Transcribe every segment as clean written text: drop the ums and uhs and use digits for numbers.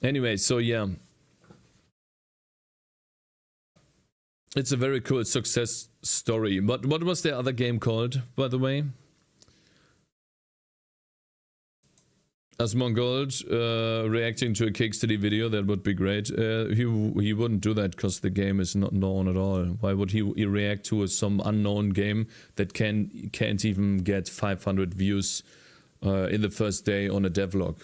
Anyway, so yeah. It's a very cool success story. But what was the other game called, by the way? Asmongold reacting to a Cakez video, that would be great. He wouldn't do that because the game is not known at all. Why would he react to some unknown game that can't even get 500 views in the first day on a devlog?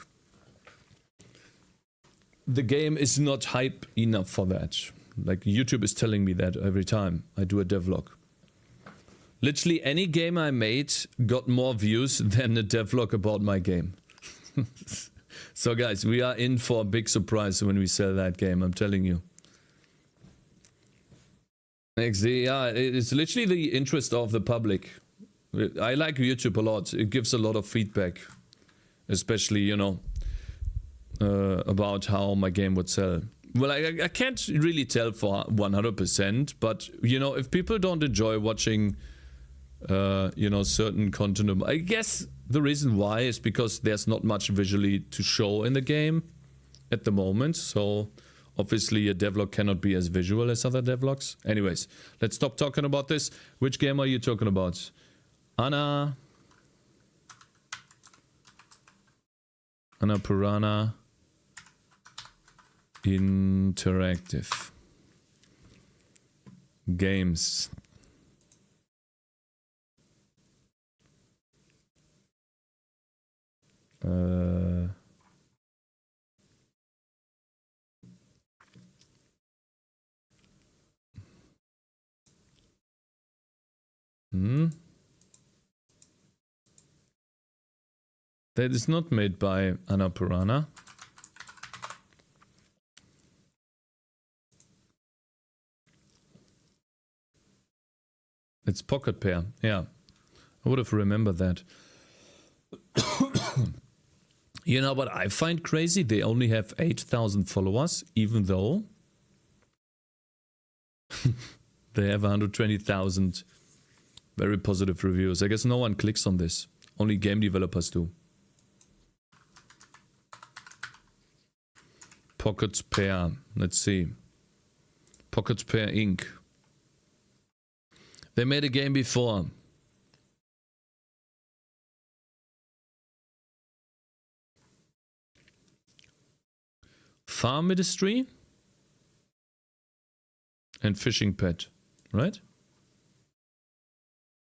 The game is not hype enough for that. Like, YouTube is telling me that every time I do a devlog. Literally any game I made got more views than a devlog about my game. So guys, we are in for a big surprise when we sell that game, I'm telling you. Yeah, it's literally the interest of the public. I like YouTube a lot. It gives a lot of feedback. Especially, you know, about how my game would sell. Well, I can't really tell for 100%, but, you know, if people don't enjoy watching, you know, certain content, I guess the reason why is because there's not much visually to show in the game at the moment. So, obviously, a devlog cannot be as visual as other devlogs. Anyways, let's stop talking about this. Which game are you talking about? Annapurna Interactive Games. That is not made by Annapurna. It's Pocket Pair, yeah. I would have remembered that. You know what I find crazy? They only have 8,000 followers, even though they have 120,000 very positive reviews. I guess no one clicks on this. Only game developers do. Pocket Pair. Let's see. Pocket Pair Inc. They made a game before. Farm Ministry and Fishing Pet, right?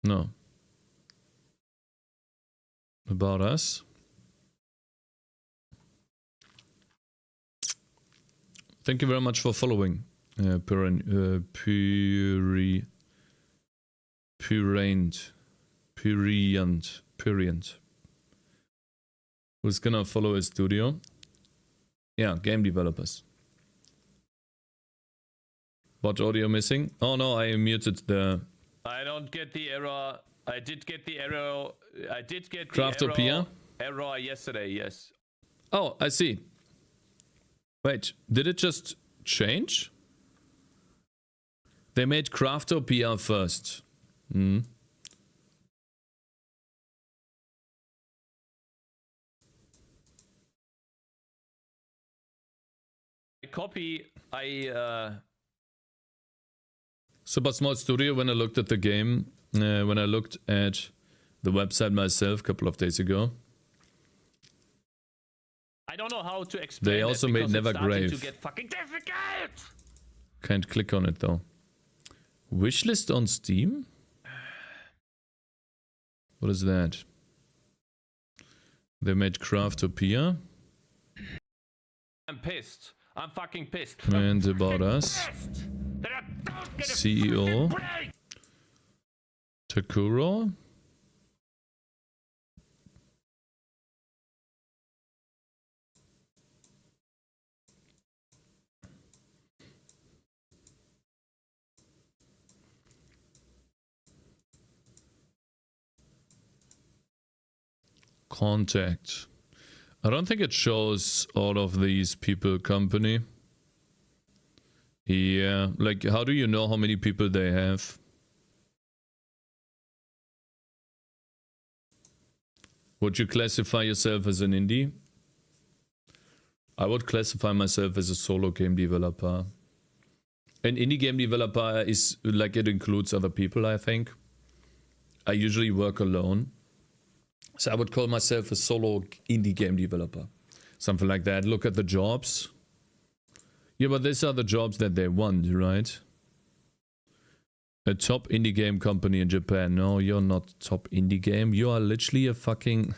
No. About Us. Thank you very much for following. Purient. Who's gonna follow his studio? Yeah, game developers. What audio missing? Oh no, I muted the... I don't get the error. I did get the error. I did get the Craftopia error yesterday, yes. Oh, I see. Wait, did it just change? They made Craftopia first. Super Small Studio, when I looked at the game, when I looked at the website myself a couple of days ago. I don't know how to explain. They also made Nevergrave. To get fucking difficult. Can't click on it though. Wishlist on Steam? What is that? They made Craftopia. I'm pissed. I'm fucking pissed. And About Us. CEO. Takuro. Contact. I don't think it shows all of these people company. Yeah, like how do you know how many people they have? Would you classify yourself as an indie? I would classify myself as a solo game developer. An indie game developer is like it includes other people, I think. I usually work alone. So I would call myself a solo indie game developer. Something like that. Look at the jobs. Yeah, but these are the jobs that they want, right? A top indie game company in Japan. No, you're not top indie game. You are literally a fucking...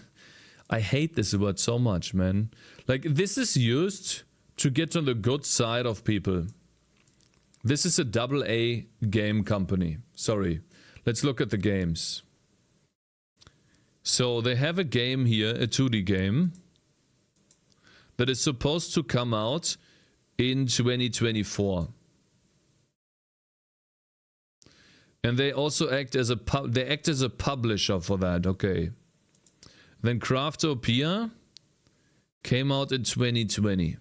I hate this word so much, man. Like, this is used to get on the good side of people. This is a AA game company. Sorry. Let's look at the games. So they have a game here, a 2D game, that is supposed to come out in 2024. And they also act as a publisher for that. Okay. Then Craftopia came out in 2020.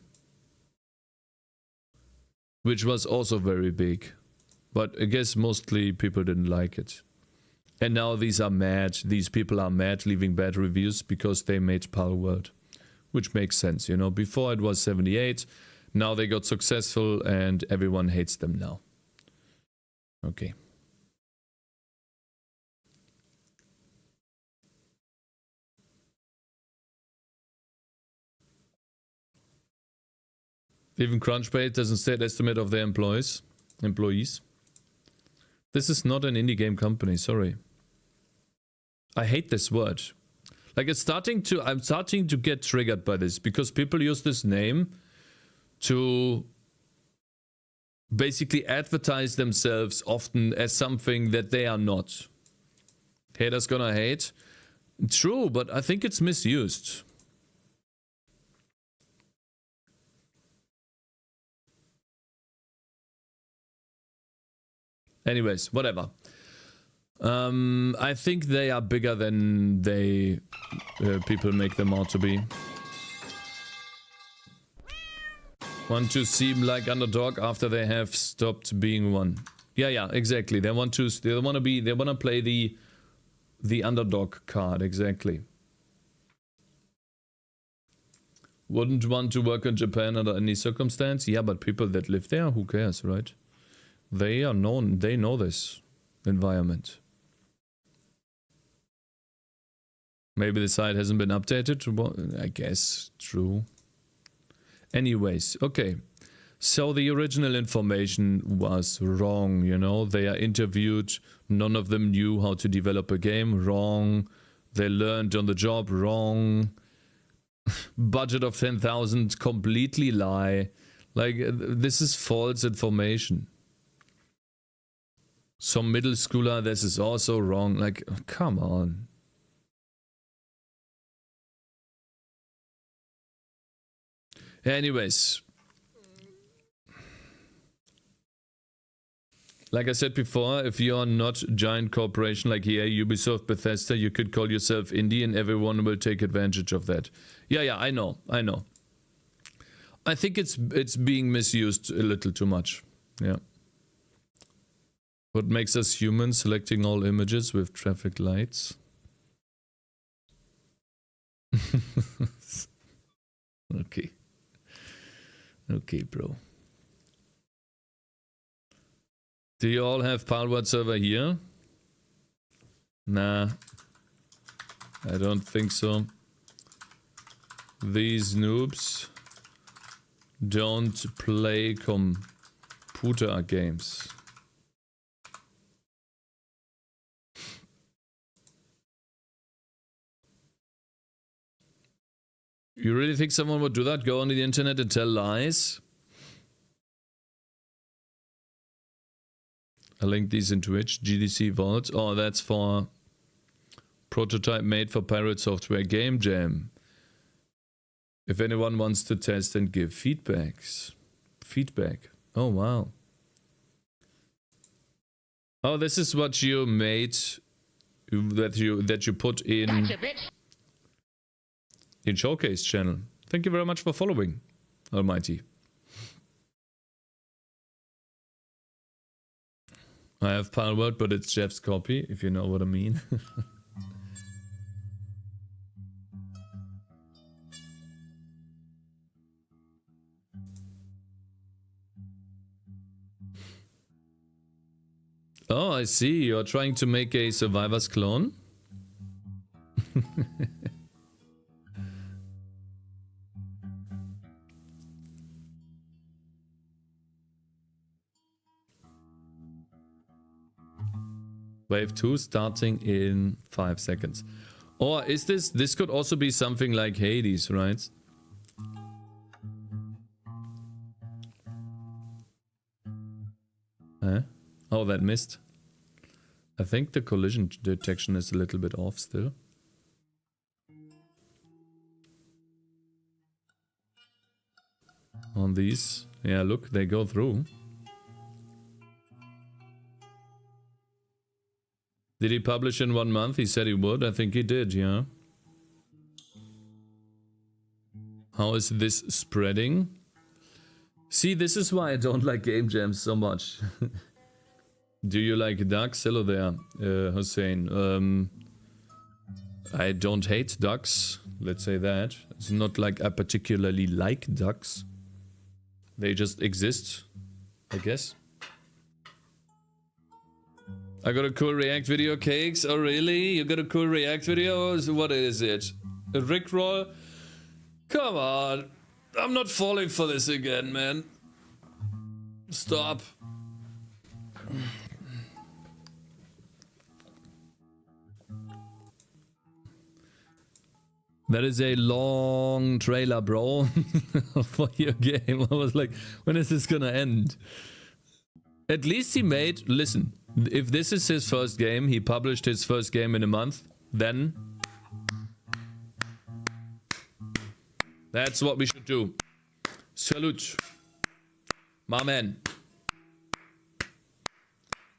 Which was also very big. But I guess mostly people didn't like it. And now these are mad. These people are mad, leaving bad reviews because they made Palworld. Which makes sense, you know. Before it was 78. Now they got successful and everyone hates them now. Okay. Even Crunchbait doesn't state estimate of their employees. This is not an indie game company, sorry. I hate this word. Like I'm starting to get triggered by this because people use this name to basically advertise themselves often as something that they are not. Haters gonna hate. True, but I think it's misused. Anyways, whatever. I think they are bigger than they people make them out to be. Want to seem like underdog after they have stopped being one. Yeah, exactly. They want to play the underdog card, exactly. Wouldn't want to work in Japan under any circumstance. Yeah, but people that live there, who cares, right? They are known, they know this environment. Maybe the site hasn't been updated. Well, I guess, true. Anyways, okay. So the original information was wrong, you know. They are interviewed. None of them knew how to develop a game. Wrong. They learned on the job. Wrong. Budget of 10,000. Completely lie. Like, this is false information. Some middle schooler, this is also wrong. Like, oh, come on. Anyways. Like I said before, if you're not giant corporation like EA, Ubisoft, Bethesda, you could call yourself indie and everyone will take advantage of that. Yeah, I know. I think it's being misused a little too much. Yeah. What makes us human? Selecting all images with traffic lights. Okay. Okay, bro. Do you all have Palworld server here? Nah. I don't think so. These noobs don't play computer games. You really think someone would do that? Go on the internet and tell lies? I linked these in Twitch. GDC Vault. Oh, that's for prototype made for Pirate Software Game Jam. If anyone wants to test and give feedback. Oh, wow. Oh, this is what you made that you put in Showcase channel. Thank you very much for following, Almighty. I have Palworld, but it's Jeff's copy, if you know what I mean. Oh, I see. You're trying to make a Survivors clone? Wave 2 starting in 5 seconds. Or is this could also be something like Hades, right? Huh? Oh, that missed. I think the collision detection is a little bit off still. On these. Yeah, look, they go through. Did he publish in 1 month? He said he would. I think he did, yeah. How is this spreading? See, this is why I don't like game jams so much. Do you like ducks? Hello there, Hussein. I don't hate ducks. Let's say that. It's not like I particularly like ducks. They just exist, I guess. I got a cool React video, Cakes. Oh, really? You got a cool React video? What is it? A Rickroll? Come on. I'm not falling for this again, man. Stop. That is a long trailer, bro, for your game. I was like, when is this gonna end? At least he made... Listen, if this is his first game, he published his first game in a month, then... that's what we should do. Salute. My man.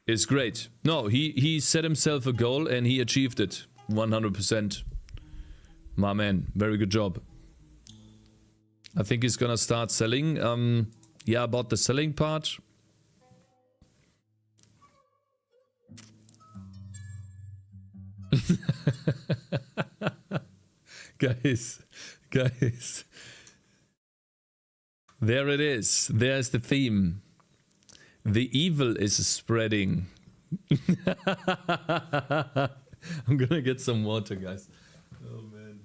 It's great. No, he set himself a goal and he achieved it. 100%. My man. Very good job. I think he's gonna start selling. Yeah, about the selling part. Guys. There it is. There's the theme. The evil is spreading. I'm gonna get some water, guys. Oh man.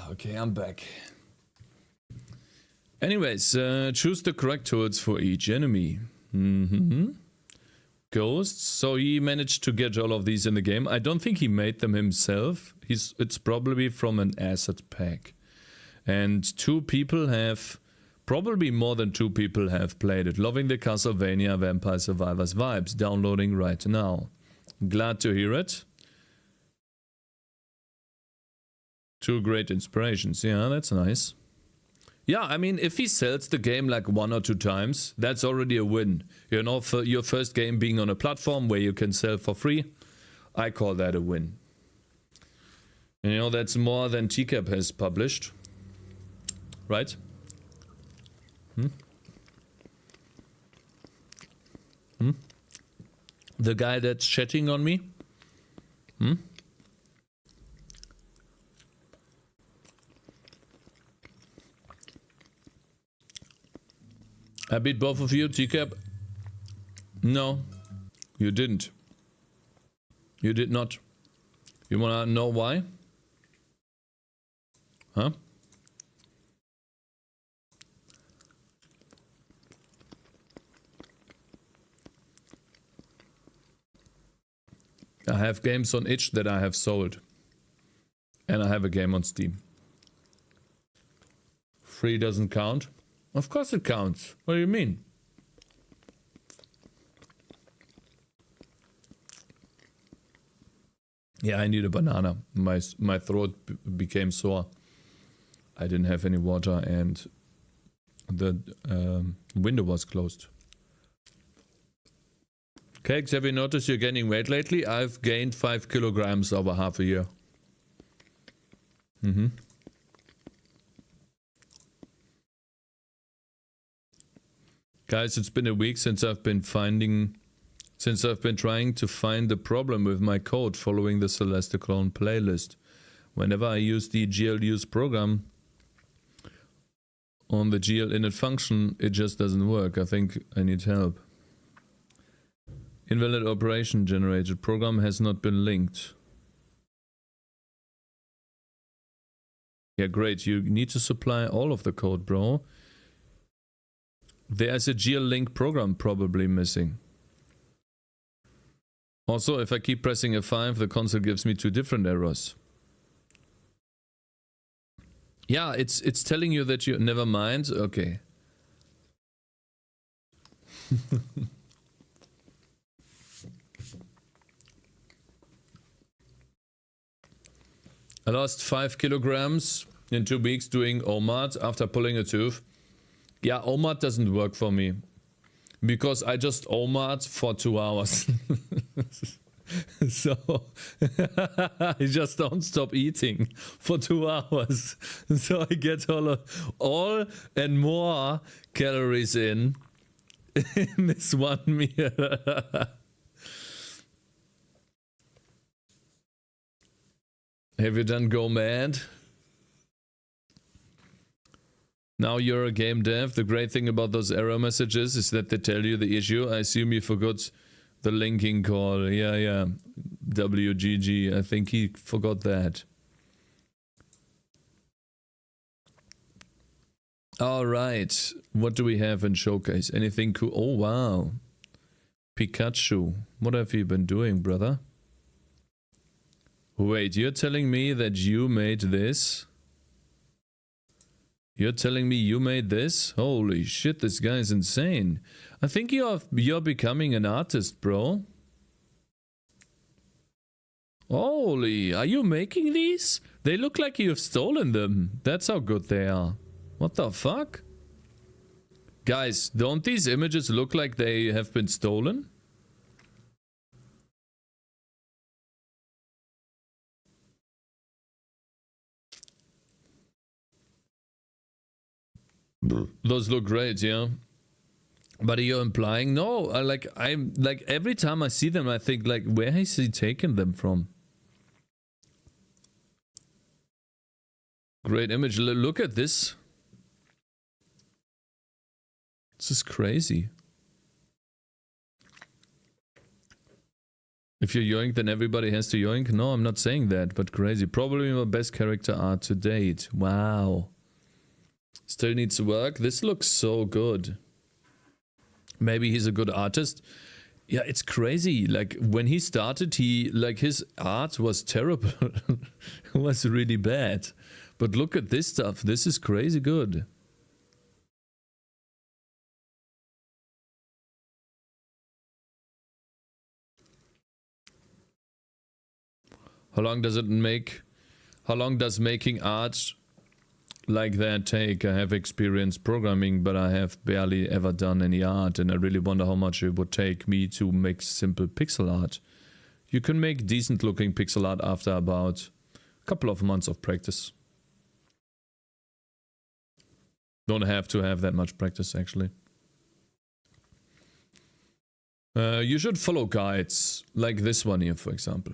Okay, I'm back. Anyways, choose the correct tools for each enemy. Ghosts. So he managed to get all of these in the game. I don't think he made them himself. It's probably from an asset pack. And 2 people have... probably more than 2 people have played it. Loving the Castlevania Vampire Survivors vibes. Downloading right now. Glad to hear it. 2 great inspirations. Yeah, that's nice. Yeah, I mean, if he sells the game like 1 or 2 times, that's already a win. You know, for your first game being on a platform where you can sell for free, I call that a win. And you know, that's more than Cakez has published. Right? The guy that's chatting on me? I beat both of you, Cakez. No, you didn't. You did not. You wanna know why? Huh? I have games on itch that I have sold. And I have a game on Steam. Free doesn't count? Of course it counts. What do you mean? Yeah, I need a banana. My throat became sore. I didn't have any water and the window was closed. Cakez, have you noticed you're gaining weight lately? I've gained 5 kilograms over half a year. Guys, it's been a week since I've been trying to find the problem with my code following the Celeste clone playlist. Whenever I use the GL use program on the GL init function, it just doesn't work. I think I need help. Invalid operation generated. Program has not been linked. Yeah, great. You need to supply all of the code, bro. There's a GL link program probably missing. Also, if I keep pressing F5, the console gives me 2 different errors. Yeah, it's telling you that you... Never mind. Okay. I lost 5 kilograms in 2 weeks doing OMAD after pulling a tooth. Yeah, OMAD doesn't work for me. Because I just OMAD for 2 hours. So I just don't stop eating for 2 hours. So I get all and more calories in this one meal. Have you done Go Mad? Now you're a game dev. The great thing about those error messages is that they tell you the issue. I assume you forgot the linking call. Yeah. WGG. I think he forgot that. Alright. What do we have in Showcase? Anything cool? Oh, wow. Pikachu. What have you been doing, brother? Wait, you're telling me that you made this? You're telling me you made this? Holy shit, this guy's insane. I think you're becoming an artist, bro. Holy, are you making these? They look like you've stolen them. That's how good they are. What the fuck? Guys, don't these images look like they have been stolen? Those look great, yeah. But are you implying? No, I'm like every time I see them I think like, where has he taken them from? Great image. Look at this. This is crazy. If you yoink, then everybody has to yoink. No, I'm not saying that, but crazy. Probably my best character art to date. Wow. Still needs work. This looks so good. Maybe he's a good artist. Yeah, it's crazy. Like when he started, his art was terrible. It was really bad. But look at this stuff. This is crazy good. How long does making art like that take? I have experience programming, but I have barely ever done any art, and I really wonder how much it would take me to make simple pixel art. You can make decent looking pixel art after about a couple of months of practice. Don't have to have that much practice, actually. You should follow guides, like this one here, for example.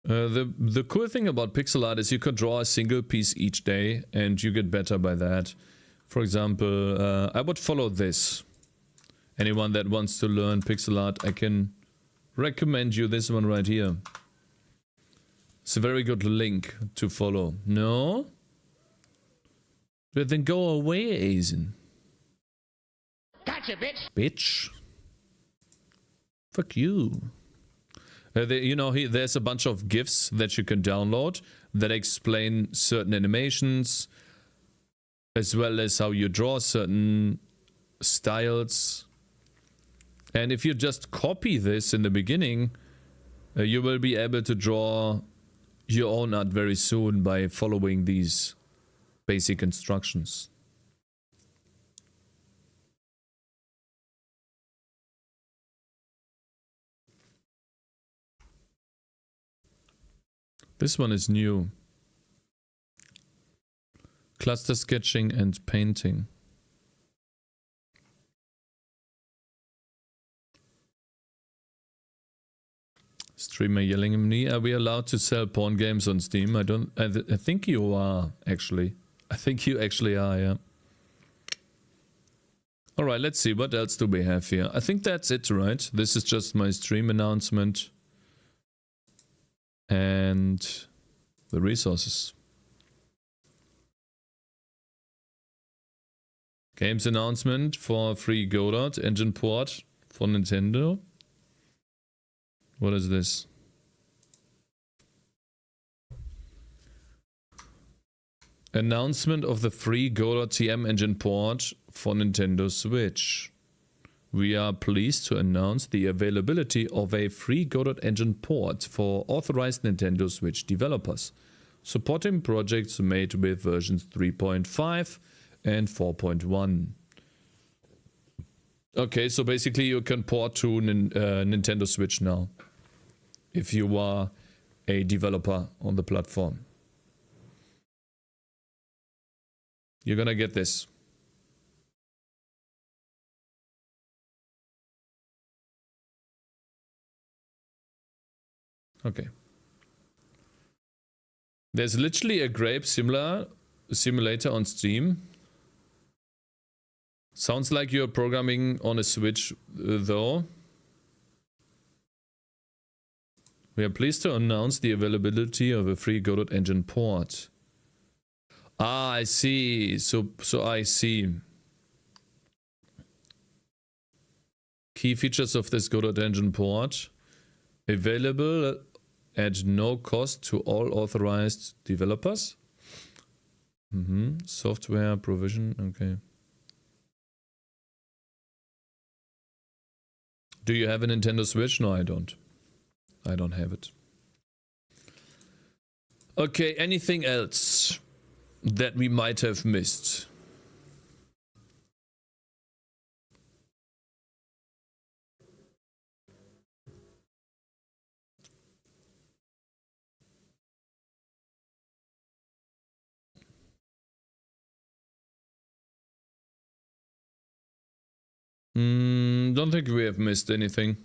The cool thing about pixel art is you could draw a single piece each day and you get better by that. For example, I would follow this. Anyone that wants to learn pixel art, I can recommend you this one right here. It's a very good link to follow. No? But then go away, Aizen. Gotcha, bitch! Bitch. Fuck you. There's a bunch of GIFs that you can download that explain certain animations, as well as how you draw certain styles. And if you just copy this in the beginning, you will be able to draw your own art very soon by following these basic instructions. This one is new. Cluster sketching and painting. Streamer yelling at me. Are we allowed to sell porn games on Steam? I think you are, actually. I think you actually are, yeah. Alright, let's see. What else do we have here? I think that's it, right? This is just my stream announcement. And the resources. Games announcement for free Godot engine port for Nintendo. What is this? Announcement of the free Godot TM engine port for Nintendo Switch. We are pleased to announce the availability of a free Godot engine port for authorized Nintendo Switch developers, supporting projects made with versions 3.5 and 4.1. Okay, so basically you can port to Nintendo Switch now, if you are a developer on the platform. You're gonna get this. Okay. There's literally a grape simulator on Steam. Sounds like you're programming on a Switch, though. We are pleased to announce the availability of a free Godot engine port. Ah, I see. So I see. Key features of this Godot engine port. Available at no cost to all authorized developers. Software provision, okay. Do you have a Nintendo Switch? No, I don't. I don't have it. Okay, anything else that we might have missed? Don't think we have missed anything.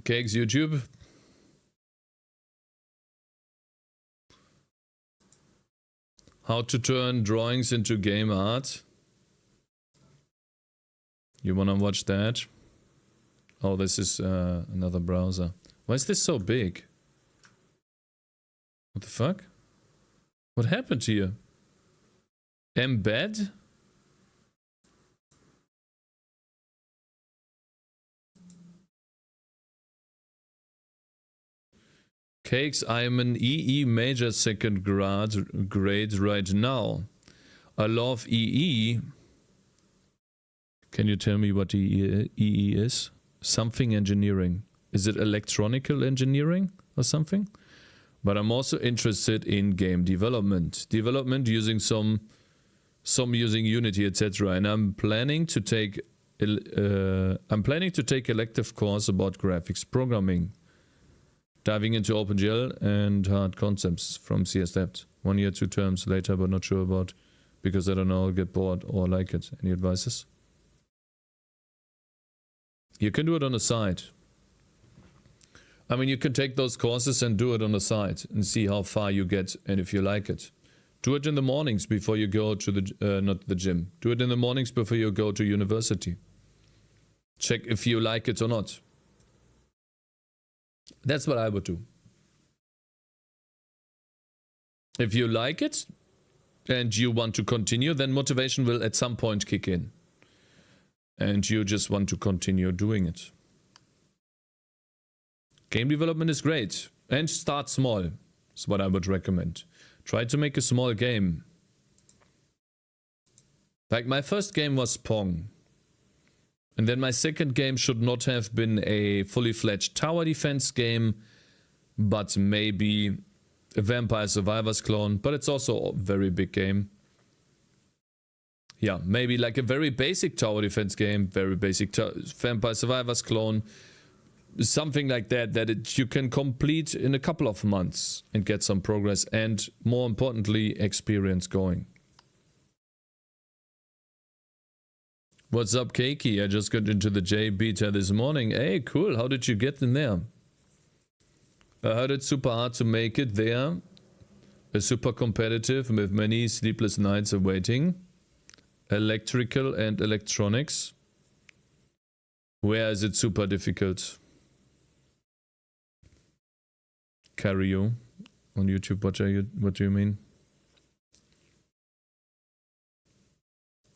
Cakez YouTube. How to turn drawings into game art. You wanna watch that? Oh, this is another browser. Why is this so big? What the fuck? What happened here? Embed? Cakez, I am an EE major second grade right now. I love EE. Can you tell me what EE is? Something engineering. Is it electronical engineering or something? But I'm also interested in game development. Development using some using Unity, etc. And I'm planning to take elective course about graphics programming. Diving into OpenGL and hard concepts from CS-Dept. 1 year, 2 terms later, but not sure about, because I don't know, I'll get bored or like it. Any advices? You can do it on the side. I mean, you can take those courses and do it on the side and see how far you get and if you like it. Do it in the mornings before you go to the, not the gym. Do it in the mornings before you go to university. Check if you like it or not. That's what I would do. If you like it and you want to continue, then motivation will at some point kick in. And you just want to continue doing it. Game development is great. And start small is what I would recommend. Try to make a small game. Like my first game was Pong. And then my second game should not have been a fully fledged tower defense game, but maybe a Vampire Survivors clone. But it's also a very big game. yeah, maybe like a very basic tower defense game, very basic Vampire Survivors clone, something like that you can complete in a couple of months and get some progress and, more importantly, experience going. What's up, Keiki? I just got into the J beta this morning. Hey, cool. How did you get in there? I heard it's super hard to make it there. It's super competitive with many sleepless nights awaiting. Electrical and electronics. Where is it super difficult? Carry you on YouTube. What do you mean?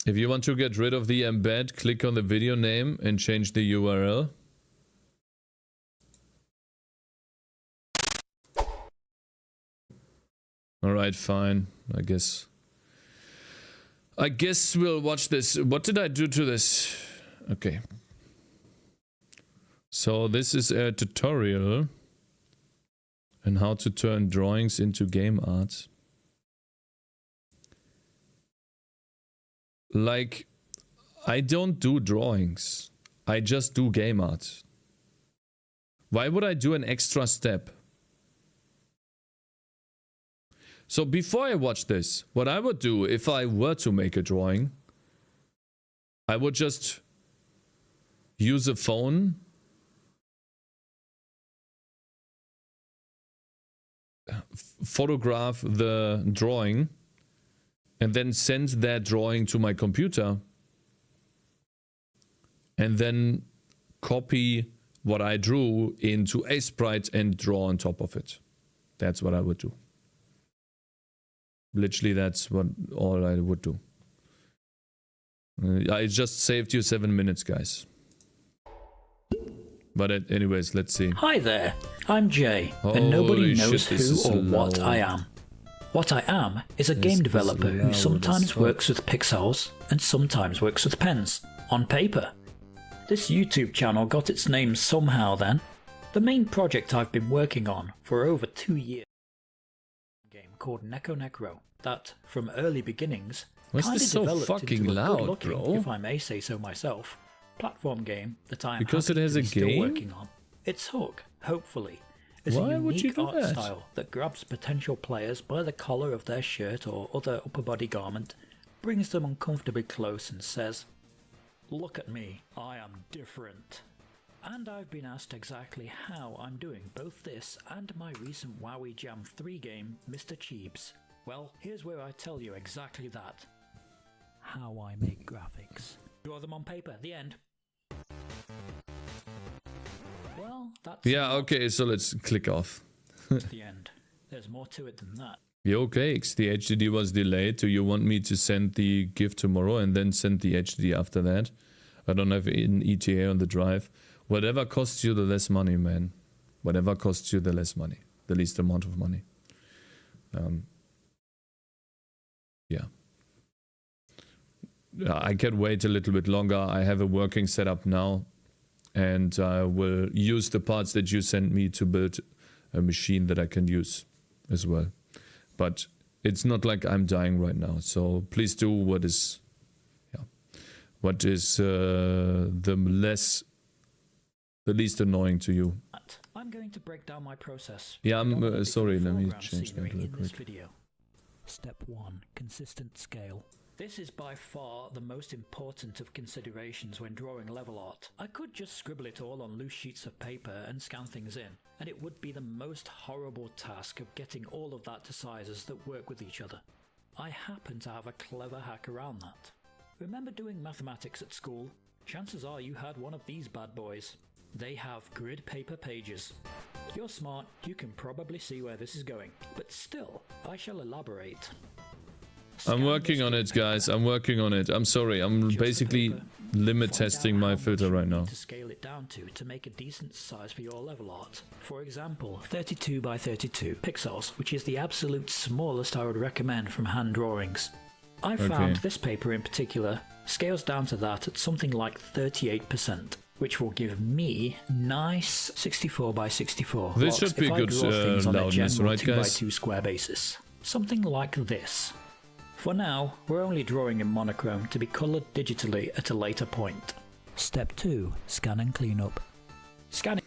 If you want to get rid of the embed, click on the video name and change the URL. Alright, fine. I guess we'll watch this. What did I do to this? Okay. So this is a tutorial on how to turn drawings into game art. Like, I don't do drawings. I just do game art. Why would I do an extra step? So before I watch this, what I would do if I were to make a drawing, I would just use a phone, photograph the drawing, and then send that drawing to my computer, and then copy what I drew into Aseprite and draw on top of it. That's what I would do. Literally, that's all I would do. I just saved you 7 minutes, guys. But anyways, let's see. Hi there, I'm Jay, and nobody knows who or what I am. What I am is a game developer who sometimes works with pixels and sometimes works with pens, on paper. This YouTube channel got its name somehow then. The main project I've been working on for over 2 years. Game called Necro that, from early beginnings, Why's this so fucking loud, bro? If I may say so myself, platform game that I am because it has a still game working on. Its hook, hopefully, is Why a unique would you do art that? style that grabs potential players by the collar of their shirt or other upper body garment, brings them uncomfortably close and says, "Look at me, I am different." And I've been asked exactly how I'm doing both this and my recent WoWie Jam 3 game, Mr. Cheebs. Well, here's where I tell you exactly that. How I make graphics. Draw them on paper, the end. Well, that's Yeah, okay, so let's click off. the end. There's more to it than that. Yo, Cakez, the HDD was delayed. Do you want me to send the GIF tomorrow and then send the HDD after that? I don't have an ETA on the drive. Whatever costs you the less money, man. Whatever costs you the less money. The least amount of money. Yeah. I can wait a little bit longer. I have a working setup now. And I will use the parts that you sent me to build a machine that I can use as well. But it's not like I'm dying right now. So please do what is the least annoying to you. I'm going to break down my process. Yeah, I'm sorry, let me change that real quick. Video. Step 1. Consistent scale. This is by far the most important of considerations when drawing level art. I could just scribble it all on loose sheets of paper and scan things in, and it would be the most horrible task of getting all of that to sizes that work with each other. I happen to have a clever hack around that. Remember doing mathematics at school? Chances are you had one of these bad boys. They have grid paper pages. You're smart, you can probably see where this is going, but still, I shall elaborate. I'm working on it, guys. I'm working on it. I'm sorry. I'm basically limit testing my filter right now. To scale it down to make a decent size for your level art. For example, 32 by 32 pixels, which is the absolute smallest I would recommend from hand drawings. I found this paper in particular scales down to that at something like 38%, which will give me nice 64 by 64 This should be good loudness, right, guys? 2x2 square basis. Something like this. For now, we're only drawing in monochrome to be coloured digitally at a later point. Step 2. Scan and clean up. Scanning.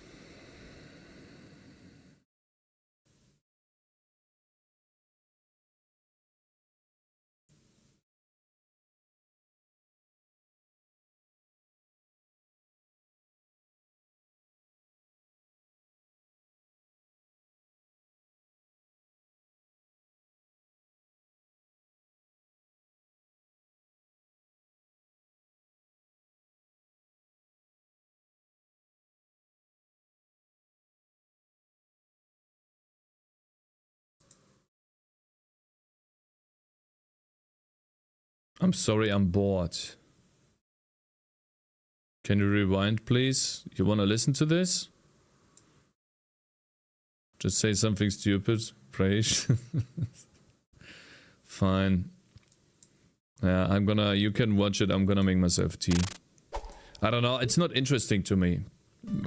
I'm sorry, I'm bored. Can you rewind, please? You want to listen to this? Just say something stupid, praise. Fine. Yeah, you can watch it. I'm gonna make myself tea. I don't know, it's not interesting to me.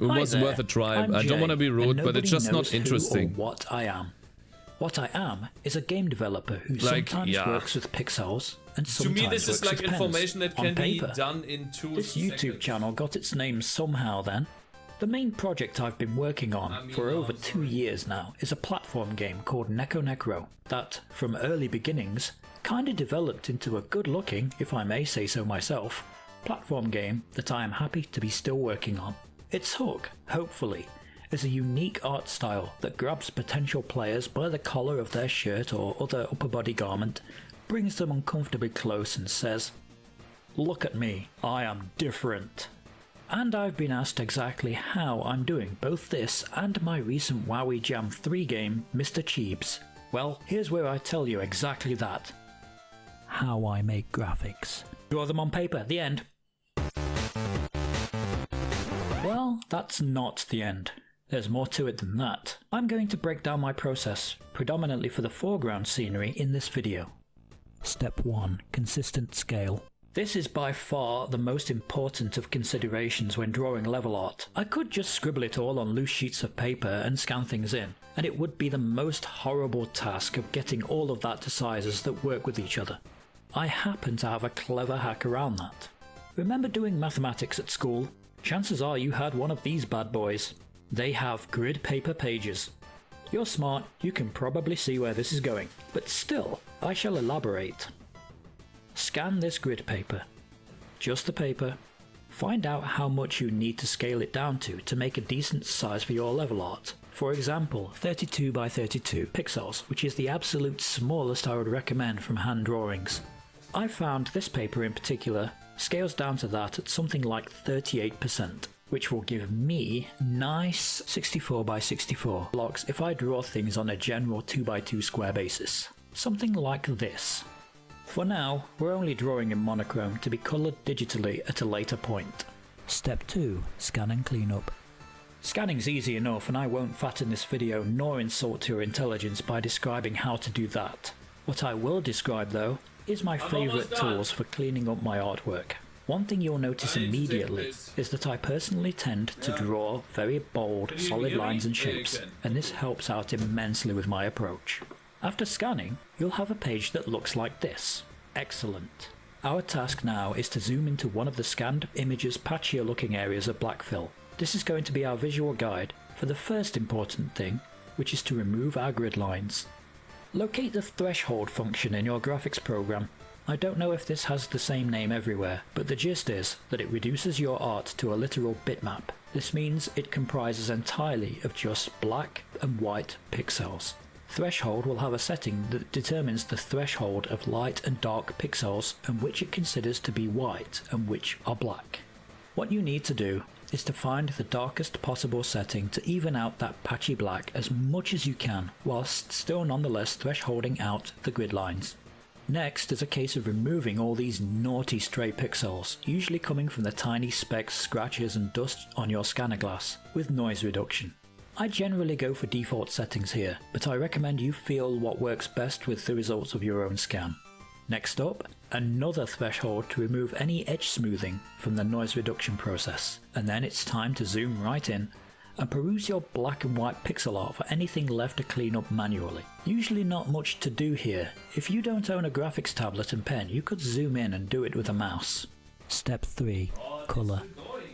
It wasn't worth a try. I don't want to be rude, but it's just not interesting. What I am. What I am is a game developer who sometimes works with pixels and sometimes to me, this is like information that can be paper. done in 2 This seconds. YouTube channel got its name somehow then. The main project I've been working on for over 2 years now is a platform game called Neko Necro that, from early beginnings, kinda developed into a good-looking, if I may say so myself, platform game that I am happy to be still working on. Its hook, hopefully, is a unique art style that grabs potential players by the collar of their shirt or other upper body garment, brings them uncomfortably close and says, "Look at me, I am different." And I've been asked exactly how I'm doing both this and my recent WoWie Jam 3 game, Mr. Cheebs. Well, here's where I tell you exactly that. How I make graphics. Draw them on paper, the end. Well, that's not the end. There's more to it than that. I'm going to break down my process, predominantly for the foreground scenery in this video. Step 1. Consistent scale. This is by far the most important of considerations when drawing level art. I could just scribble it all on loose sheets of paper and scan things in, and it would be the most horrible task of getting all of that to sizes that work with each other. I happen to have a clever hack around that. Remember doing mathematics at school? Chances are you had one of these bad boys. They have grid paper pages. You're smart, you can probably see where this is going, but still, I shall elaborate. Scan this grid paper. Just the paper. Find out how much you need to scale it down to make a decent size for your level art. For example, 32 by 32 pixels, which is the absolute smallest I would recommend from hand drawings. I found this paper in particular scales down to that at something like 38%. Which will give me nice 64 by 64 blocks if I draw things on a general 2 by 2 square basis. Something like this. For now, we're only drawing in monochrome to be coloured digitally at a later point. Step 2. Scan and clean up. Scanning's easy enough and I won't fatten this video nor insult your intelligence by describing how to do that. What I will describe though is my favourite tools for cleaning up my artwork. One thing you'll notice immediately is that I personally tend to draw very bold, solid lines and shapes, and this helps out immensely with my approach. After scanning, you'll have a page that looks like this. Excellent. Our task now is to zoom into one of the scanned image's patchier looking areas of blackfill. This is going to be our visual guide for the first important thing, which is to remove our grid lines. Locate the threshold function in your graphics program. I don't know if this has the same name everywhere, but the gist is that it reduces your art to a literal bitmap. This means it comprises entirely of just black and white pixels. Threshold will have a setting that determines the threshold of light and dark pixels and which it considers to be white and which are black. What you need to do is to find the darkest possible setting to even out that patchy black as much as you can, whilst still nonetheless thresholding out the grid lines. Next is a case of removing all these naughty stray pixels, usually coming from the tiny specks, scratches and dust on your scanner glass, with noise reduction. I generally go for default settings here, but I recommend you feel what works best with the results of your own scan. Next up, another threshold to remove any edge smoothing from the noise reduction process, and then it's time to zoom right in and peruse your black and white pixel art for anything left to clean up manually. Usually not much to do here. If you don't own a graphics tablet and pen, you could zoom in and do it with a mouse. Step 3. Colour.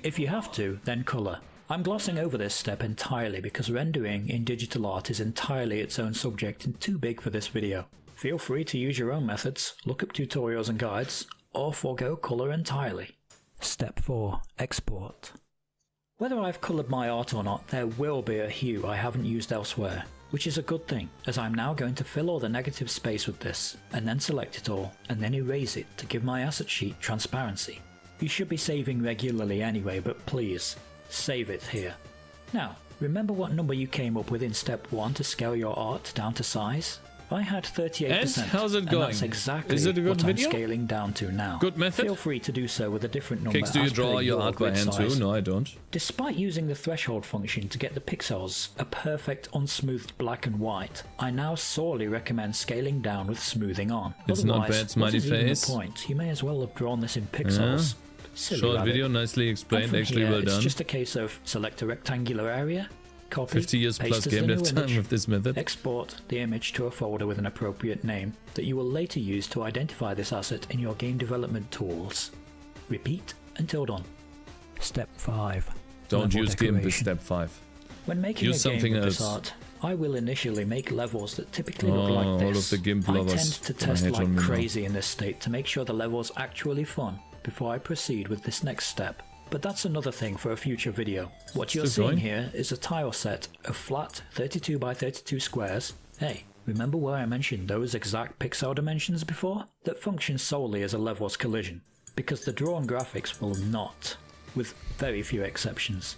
If you have to, then colour. I'm glossing over this step entirely because rendering in digital art is entirely its own subject and too big for this video. Feel free to use your own methods, look up tutorials and guides, or forego colour entirely. Step 4. Export. Whether I've coloured my art or not, there will be a hue I haven't used elsewhere, which is a good thing, as I'm now going to fill all the negative space with this, and then select it all, and then erase it to give my asset sheet transparency. You should be saving regularly anyway, but please, save it here. Now, remember what number you came up with in step 1 to scale your art down to size? I had 38%, and how's it going? And that's exactly Is it a good what video? I'm scaling down to now. Good method? Feel free to do so with a different number. Cakez, do you as draw per your art by grid hand size. too? No, I don't. Despite using the threshold function to get the pixels a perfect unsmoothed black and white, I now sorely recommend scaling down with smoothing on. It's not Otherwise, bad, smiley what is even face. the point? You may as well have drawn this in pixels. Silly Short rabbit. video, nicely And explained, from actually here, well it's done. just a case of select a rectangular area, copy, 50 years paste plus as the game new dev time image, with this method. export the image to a folder with an appropriate name that you will later use to identify this asset in your game development tools. Repeat until done. Step 5. Don't Level use GIMP is decoration. step 5. When making Use a game something with this else. art, I will initially make levels that typically look Oh, like all of this. the GIMP I lovers tend to gonna test hate on like me now. crazy in this state to make sure the level's actually fun before I proceed with this next step. But that's another thing for a future video. What you're Still seeing going? here is a tile set of flat 32 by 32 squares. Hey, remember where I mentioned those exact pixel dimensions before? That function solely as a levels collision, because the drawn graphics will not, with very few exceptions.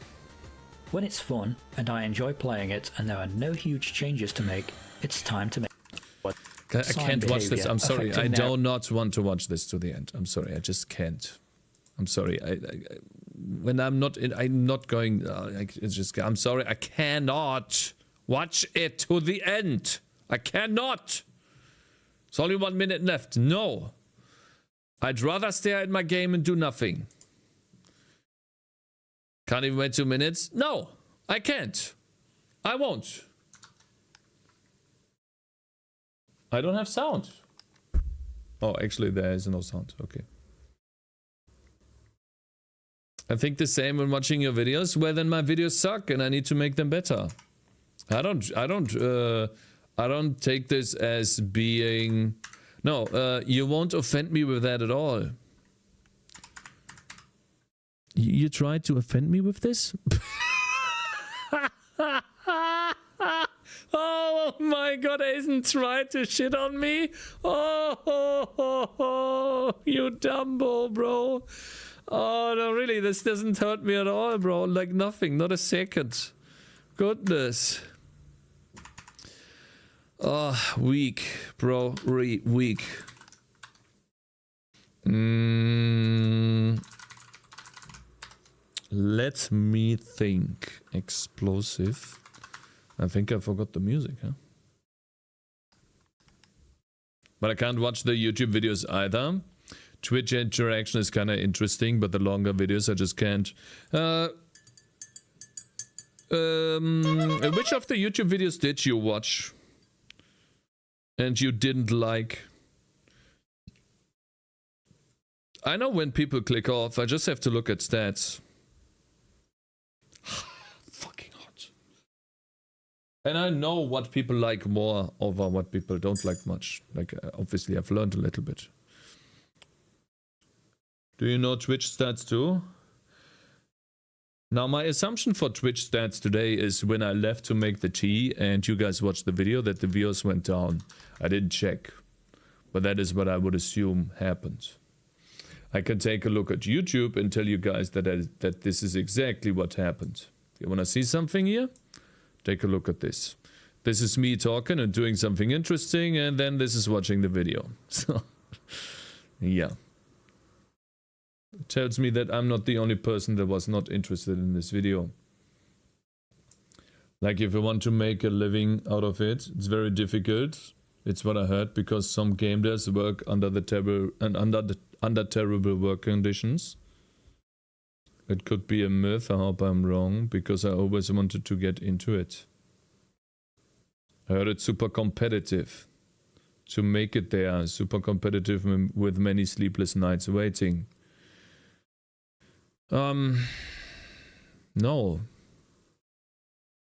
When it's fun, and I enjoy playing it, and there are no huge changes to make, it's time to make I can't watch this. behavior I'm sorry. I affecting do not want to watch this to the end. I'm sorry. I just can't. I'm sorry. When I'm not in, I'm not going. It's just. I'm sorry. I cannot watch it to the end. I cannot. It's only 1 minute left. No. I'd rather stare at my game and do nothing. Can't even wait 2 minutes. No, I can't. I won't. I don't have sound. Oh, actually, there is no sound. Okay. I think the same when watching your videos. Well, then my videos suck, and I need to make them better. I don't take this as being. No, you won't offend me with that at all. You tried to offend me with this? Oh my god, Asen tried to shit on me? Oh, you Dumbo, bro. Oh, no, really, this doesn't hurt me at all, bro. Like nothing, not a second. Goodness. Oh, weak, bro. Weak. Let me think. Explosive. I think I forgot the music, huh? But I can't watch the YouTube videos either. Twitch interaction is kind of interesting, but the longer videos I just can't. Which of the YouTube videos did you watch? And you didn't like? I know when people click off, I just have to look at stats. Fucking hot. And I know what people like more over what people don't like much. Like, obviously I've learned a little bit. Do you know Twitch stats too? Now, my assumption for Twitch stats today is when I left to make the tea and you guys watched the video that the views went down. I didn't check, but that is what I would assume happened. I can take a look at YouTube and tell you guys that this is exactly what happened. You want to see something here? Take a look at this. This is me talking and doing something interesting, and then this is watching the video. So, yeah. It tells me that I'm not the only person that was not interested in this video. Like, if you want to make a living out of it, it's very difficult. It's what I heard, because some game devs work under the terrible work conditions. It could be a myth. I hope I'm wrong, because I always wanted to get into it. I heard it's super competitive. To make it there, super competitive with many sleepless nights waiting. No.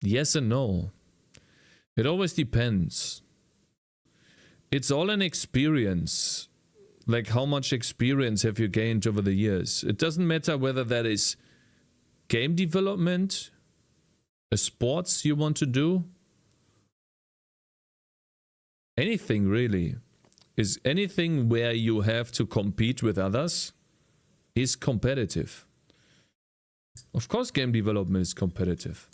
Yes and no. It always depends. It's all an experience. Like, how much experience have you gained over the years? It doesn't matter whether that is game development, a sports you want to do, anything really. Is anything where you have to compete with others is competitive. Of course, game development is competitive.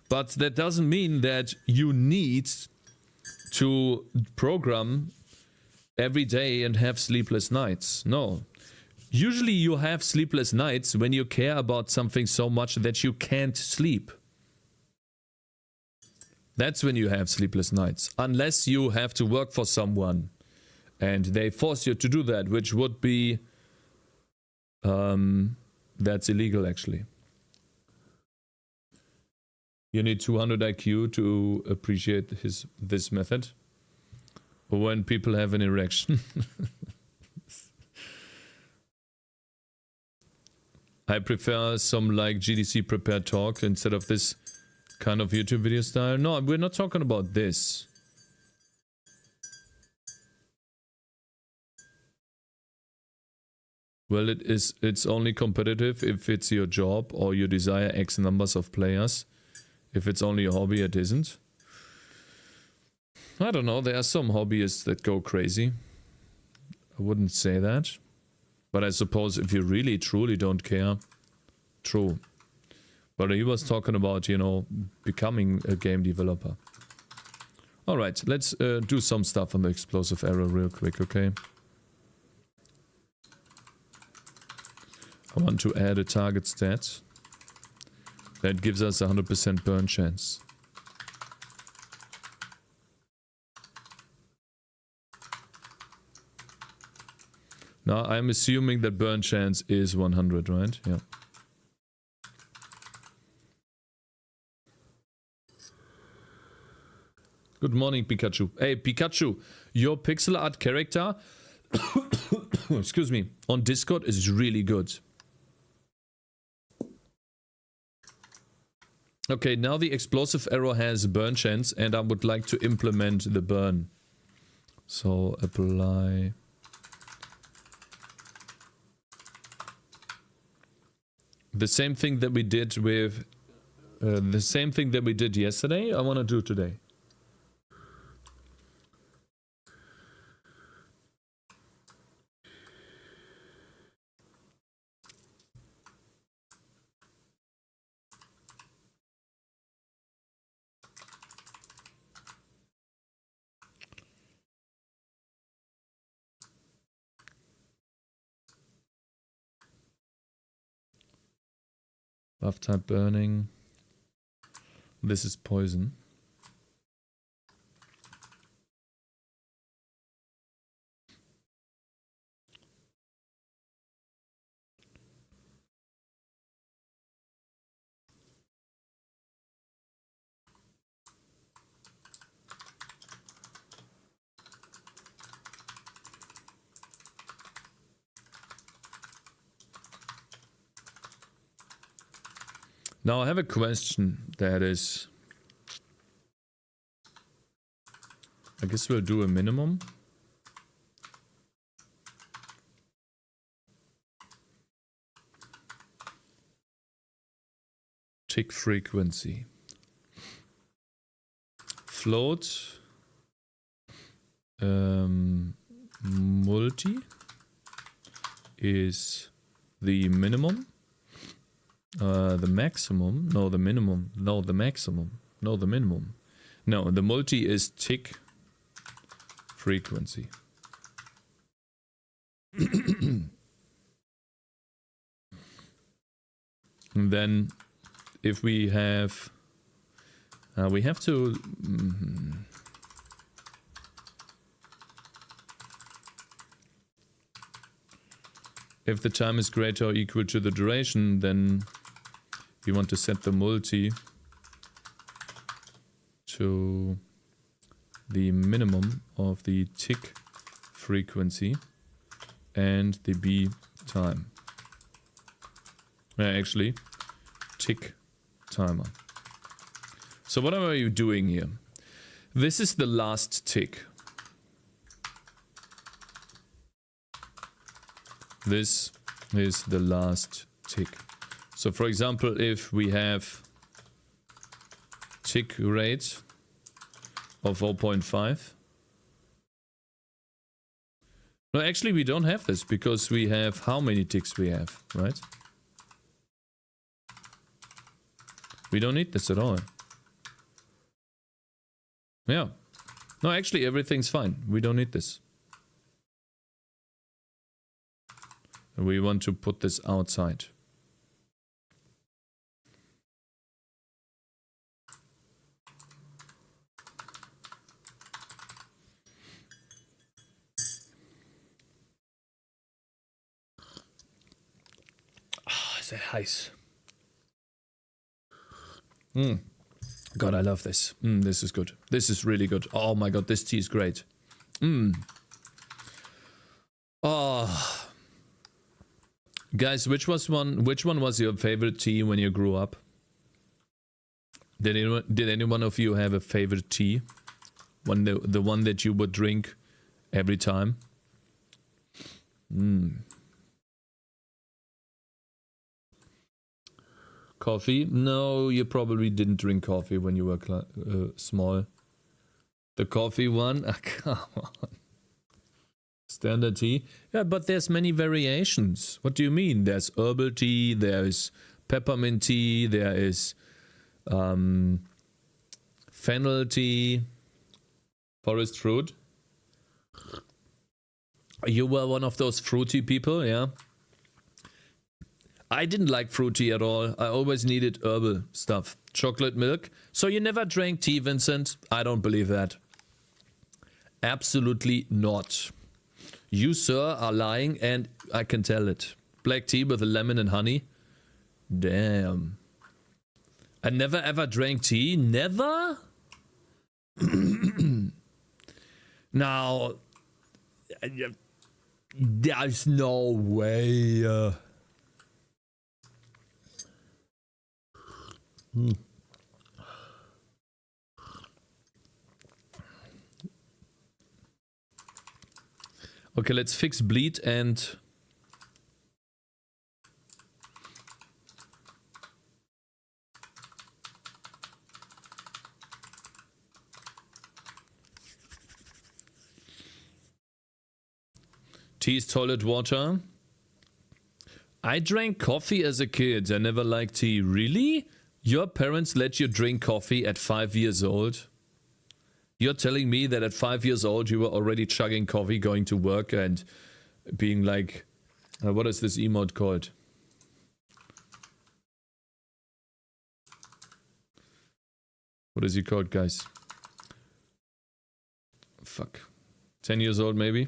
But that doesn't mean that you need to program every day and have sleepless nights. No. Usually you have sleepless nights when you care about something so much that you can't sleep. That's when you have sleepless nights. Unless you have to work for someone and they force you to do that, which would be... that's illegal actually. You need 200 IQ to appreciate this method. When people have an erection. I prefer some like GDC prepared talk instead of this kind of YouTube video style. No, we're not talking about this. Well, it's only competitive if it's your job or you desire X numbers of players. If it's only a hobby, it isn't. I don't know, there are some hobbyists that go crazy. I wouldn't say that. But I suppose if you really truly don't care, true. But he was talking about, you know, becoming a game developer. Alright, let's do some stuff on the explosive arrow real quick, okay? I want to add a target stat. That gives us a 100% burn chance. Now, I'm assuming that burn chance is 100, right? Yeah. Good morning, Pikachu. Hey, Pikachu, your pixel art character, excuse me, on Discord is really good. Okay, now the explosive arrow has burn chance, and I would like to implement the burn. So, apply... The same thing that we did with... the same thing that we did yesterday, I want to do today. Buff type burning. This is poison. Now I have a question that is... I guess we'll do a minimum. Tick frequency. Float. Multi is the minimum. The maximum, no, the minimum, no, the maximum, no, the minimum. No, the multi is tick frequency. And then if we have to if the time is greater or equal to the duration, then we want to set the multi to the minimum of the tick frequency and the B time. Actually, tick timer. So what are you doing here? This is the last tick. This is the last tick. So for example, if we have tick rate of 0.5. No, actually we don't have this because we have how many ticks we have, right? We don't need this at all. Yeah. No, actually everything's fine. We don't need this. We want to put this outside. Is that heiß? God, I love this. This is good. This is really good. Oh my god, this tea is great. Oh. Guys, which one was your favorite tea when you grew up? Did anyone of you have a favorite tea? The one that you would drink every time? Coffee? No, you probably didn't drink coffee when you were small. The coffee one? Ah, come on. Standard tea? Yeah, but there's many variations. What do you mean? There's herbal tea, there's peppermint tea, there is fennel tea, forest fruit. You were one of those fruity people, yeah? I didn't like fruity at all. I always needed herbal stuff. Chocolate milk. So you never drank tea, Vincent? I don't believe that. Absolutely not. You, sir, are lying, and I can tell it. Black tea with a lemon and honey? Damn. I never ever drank tea? Never? Now, there's no way. Okay, let's fix bleed and... Tea is toilet water. I drank coffee as a kid. I never liked tea. Really? Your parents let you drink coffee at 5 years old? You're telling me that at 5 years old you were already chugging coffee, going to work and being like... what is this emote called? What is he called, guys? Fuck. 10 years old, maybe?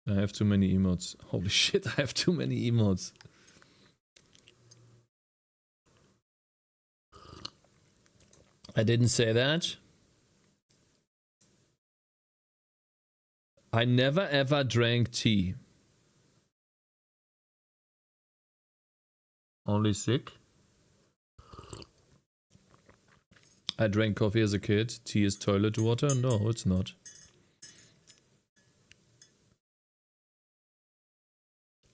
I have too many emotes. Holy shit, I have too many emotes. I didn't say that. I never ever drank tea. Only sick. I drank coffee as a kid. Tea is toilet water? No, it's not.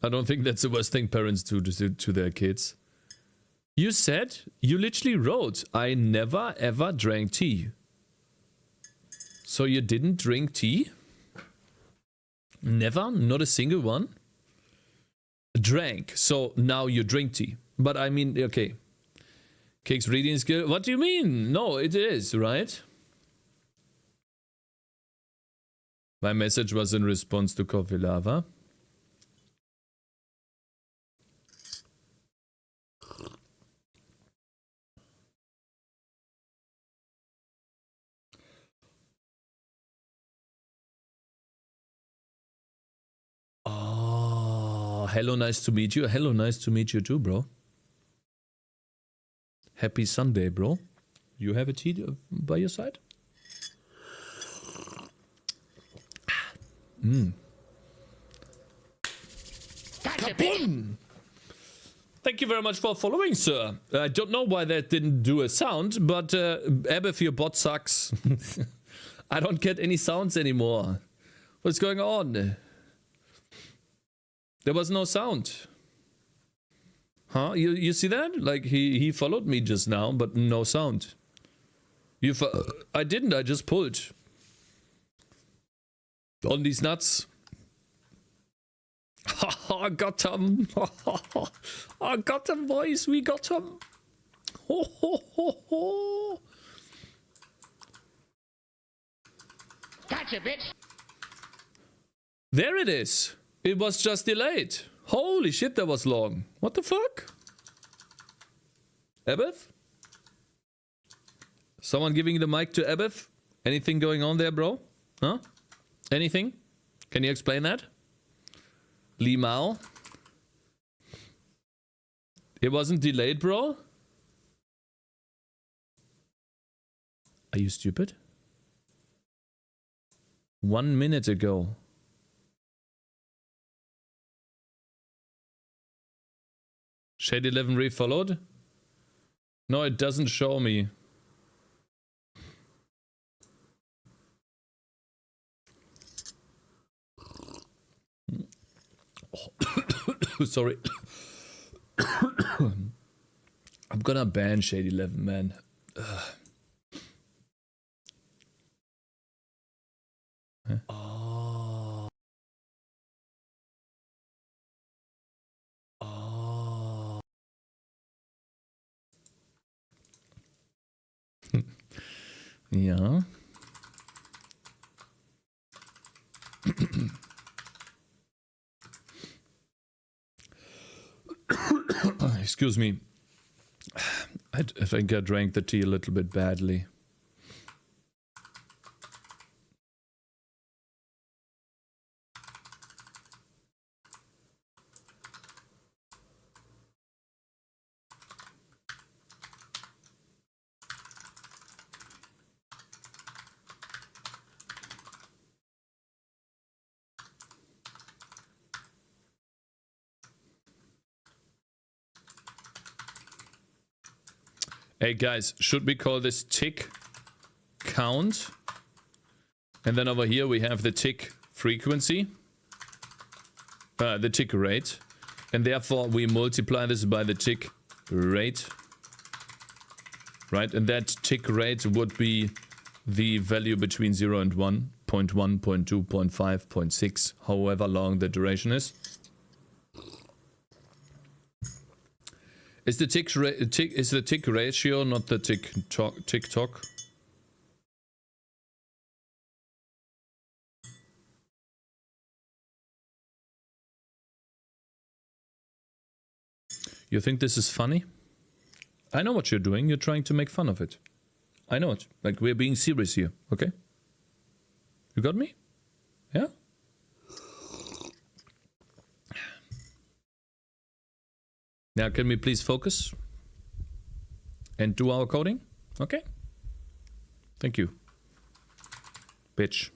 I don't think that's the worst thing parents do to their kids. You said, you literally wrote, I never ever drank tea. So you didn't drink tea? Never? Not a single one? Drank. So now you drink tea. But I mean, okay. Cakes reading skill. What do you mean? No, it is, right? My message was in response to Coffee Lava. hello, nice to meet you. Hello, nice to meet you too, bro. Happy Sunday, bro. You have a tea by your side? Gotcha, bitch. Thank you very much for following, sir. I don't know why that didn't do a sound, but Abef, your bot sucks. I don't get any sounds anymore. What's going on? There was no sound. Huh? You see that? Like he followed me just now, but no sound. I didn't. I just pulled on these nuts. I got him. I got him, boys. We got him. Ho, ho, ho, ho. Gotcha, bitch. There it is. It was just delayed. Holy shit, that was long. What the fuck? Abeth? Someone giving the mic to Abeth? Anything going on there, bro? Huh? Anything? Can you explain that? Lee Mao? It wasn't delayed, bro? Are you stupid? 1 minute ago. Shade 11 refollowed? No, it doesn't show me. Oh, sorry. I'm gonna ban Shade 11, man. Huh? Oh. Oh. Yeah. Excuse me. I think I drank the tea a little bit badly. Hey guys, should we call this tick count? And then over here we have the tick frequency. The tick rate. And therefore we multiply this by the tick rate. Right? And that tick rate would be the value between 0 and 1. 0.1, 0.2, 0.5, 0.6. However long the duration is. Is the tick ratio not the tick tock? You think this is funny? I know what you're doing. You're trying to make fun of it. I know it. Like, we're being serious here, okay? You got me? Yeah? Now, can we please focus and do our coding? Okay. Thank you. Bitch.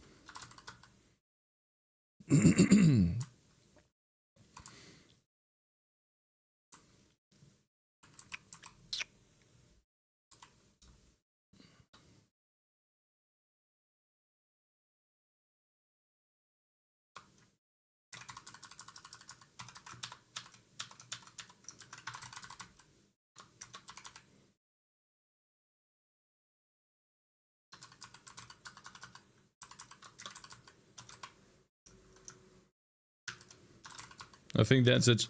I think that's it.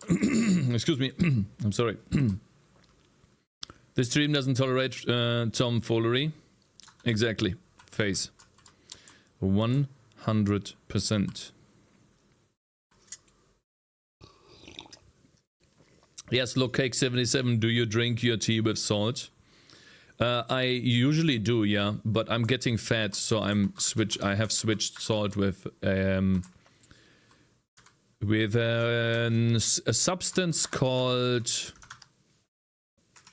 Excuse me. I'm sorry. The stream doesn't tolerate tomfoolery. Exactly. Face. 100%. Yes, look, Cake77, do you drink your tea with salt? I usually do, yeah, but I'm getting fat, so I have switched salt with with a substance called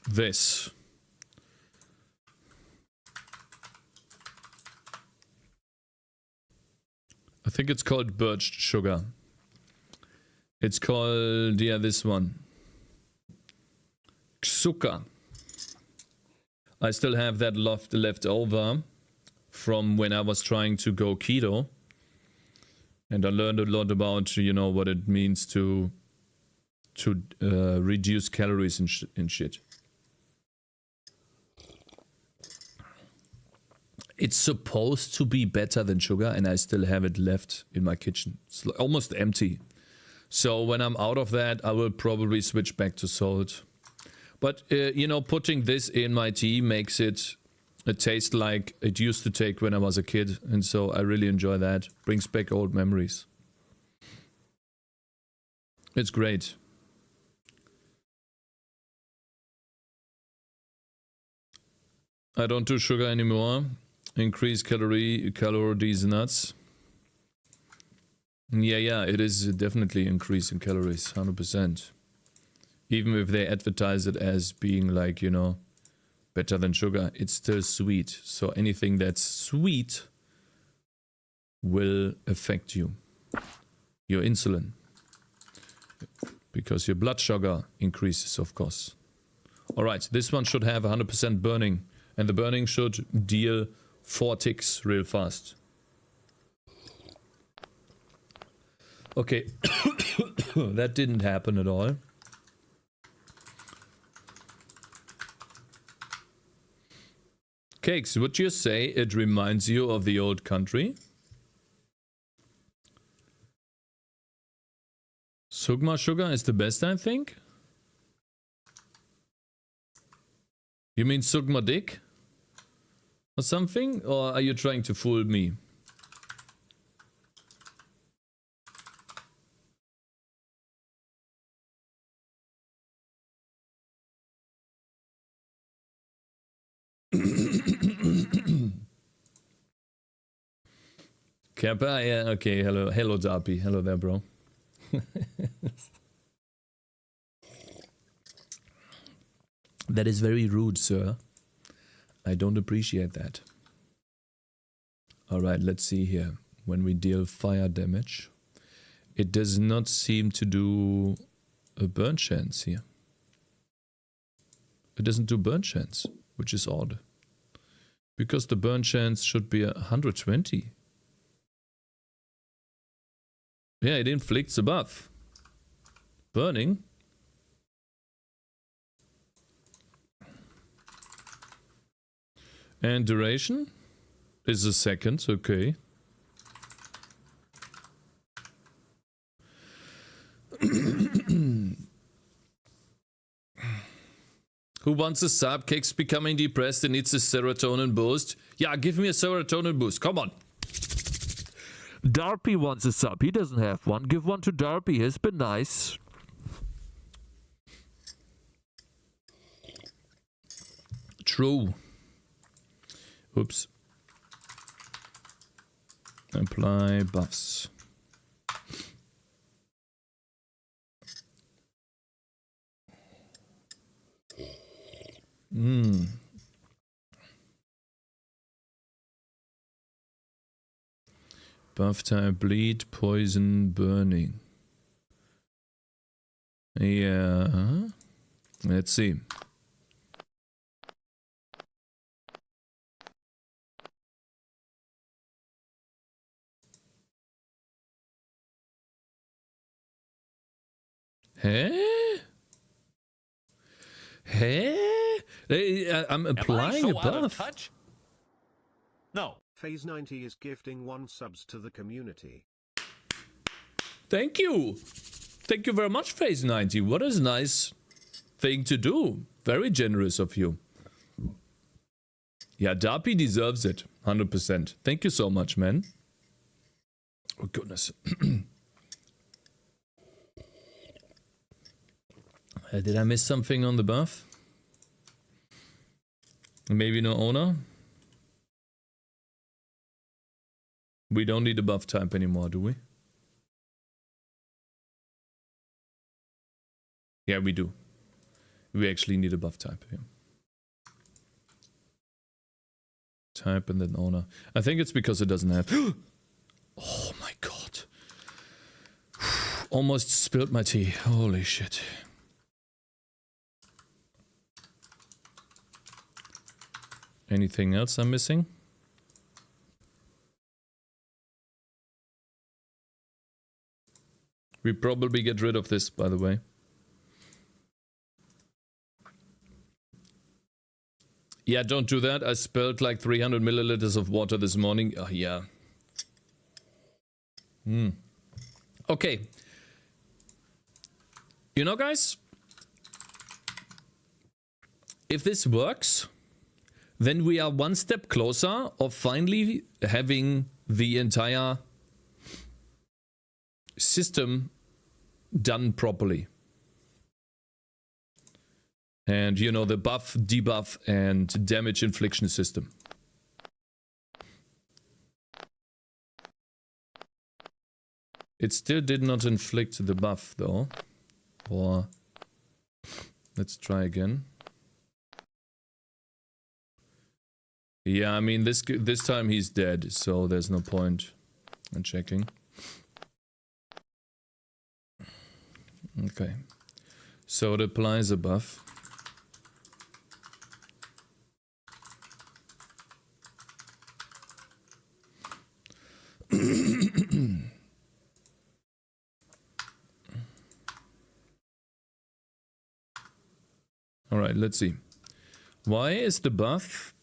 this. I think it's called birch sugar. It's called, yeah, this one. Zucker. I still have that left over from when I was trying to go keto. And I learned a lot about, you know, what it means to reduce calories and shit. It's supposed to be better than sugar, and I still have it left in my kitchen. It's almost empty. So when I'm out of that, I will probably switch back to salt. But, you know, putting this in my tea makes it taste like it used to take when I was a kid. And so I really enjoy that. Brings back old memories. It's great. I don't do sugar anymore. Increase calories nuts. Yeah, it is definitely increasing calories, 100%. Even if they advertise it as being like, you know, better than sugar, it's still sweet. So anything that's sweet will affect you. Your insulin. Because your blood sugar increases, of course. Alright, this one should have 100% burning. And the burning should deal 4 ticks real fast. Okay, that didn't happen at all. Cakes, would you say it reminds you of the old country? Sugma sugar is the best, I think. You mean Sugma dick? Or something? Or are you trying to fool me? Kappa, yeah, okay, hello Darby, hello there, bro. That is very rude, sir. I don't appreciate that. Alright, let's see here. When we deal fire damage, it does not seem to do a burn chance here. It doesn't do burn chance, which is odd. Because the burn chance should be 120. Yeah, it inflicts a buff. Burning. And duration is a second, okay. Who wants a sub? Cakes becoming depressed and needs a serotonin boost. Yeah, give me a serotonin boost. Come on. Darby wants a sub. He doesn't have one. Give one to Darby. He's been nice. True. Oops. Apply buffs. Buff type bleed, poison, burning. Yeah. Let's see. Hey? I'm applying a buff. No. Phase 90 is gifting 1 subs to the community. Thank you. Thank you very much, Phase 90. What a nice thing to do. Very generous of you. Yeah, Darby deserves it. 100%. Thank you so much, man. Oh, goodness. Did I miss something on the buff? Maybe no owner? We don't need a buff type anymore, do we? Yeah, we do. We actually need a buff type here. Type and then owner. I think it's because it doesn't have... Oh my god. Almost spilled my tea. Holy shit. Anything else I'm missing? We probably get rid of this, by the way. Yeah, don't do that. I spilled like 300 milliliters of water this morning. Oh, yeah. Okay. You know, guys, if this works, then we are one step closer of finally having the entire system done properly. And, you know, the buff, debuff, and damage infliction system. It still did not inflict the buff, though. Or... let's try again. Yeah, I mean, this time he's dead, so there's no point in checking. Okay. So it applies a buff. Alright, let's see. Why is the buff...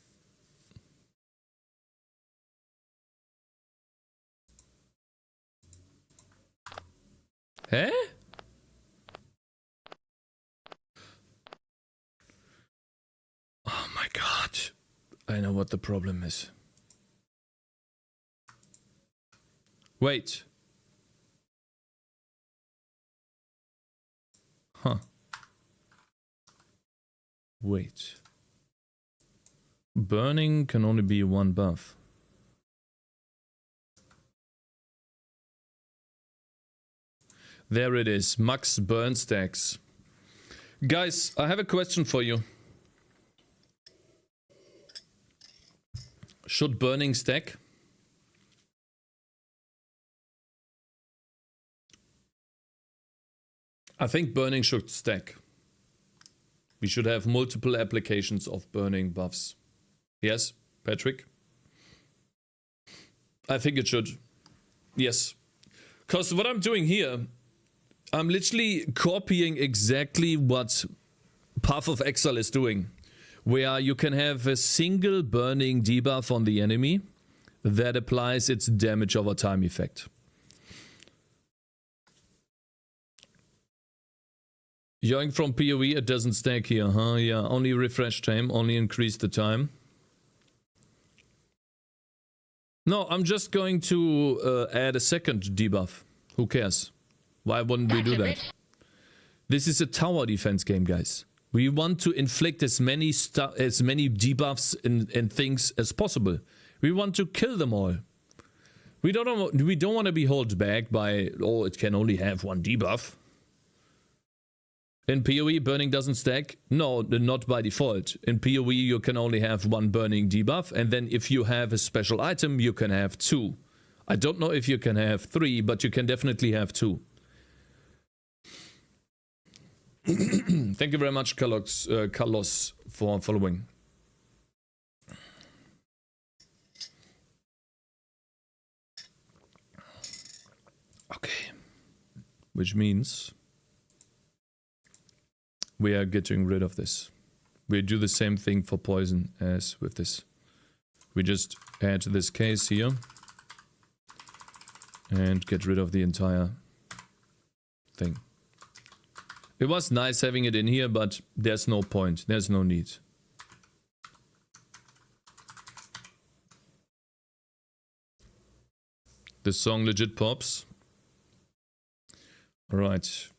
Eh? Oh my god. I know what the problem is. Wait. Huh. Wait. Burning can only be one buff. There it is. Max burn stacks. Guys, I have a question for you. Should burning stack? I think burning should stack. We should have multiple applications of burning buffs. Yes, Patrick? I think it should. Yes. Because what I'm doing here, I'm literally copying exactly what Path of Exile is doing. Where you can have a single burning debuff on the enemy that applies its damage over time effect. Yoink from PoE, it doesn't stack here, huh? Yeah, only refresh time, only increase the time. No, I'm just going to add a second debuff. Who cares? Why wouldn't we do that? This is a tower defense game, guys. We want to inflict as many debuffs and things as possible. We want to kill them all. We don't want to be held back by, oh, it can only have one debuff. In PoE, burning doesn't stack? No, not by default. In PoE, you can only have one burning debuff, and then if you have a special item, you can have two. I don't know if you can have three, but you can definitely have two. Thank you very much, Carlos, for following. Okay. Which means we are getting rid of this. We do the same thing for poison as with this. We just add this case here and get rid of the entire thing. It was nice having it in here, but there's no point. There's no need. This song legit pops. Alright.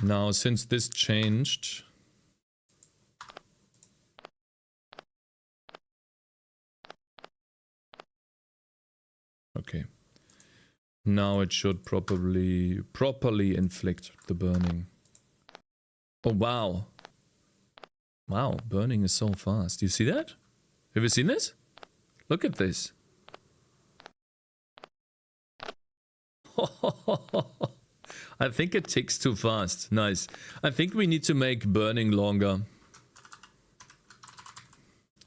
Now, since this changed... Okay. Now it should properly inflict the burning. Oh, wow. Wow, burning is so fast. You see that? Have you seen this? Look at this. I think it ticks too fast. Nice. I think we need to make burning longer.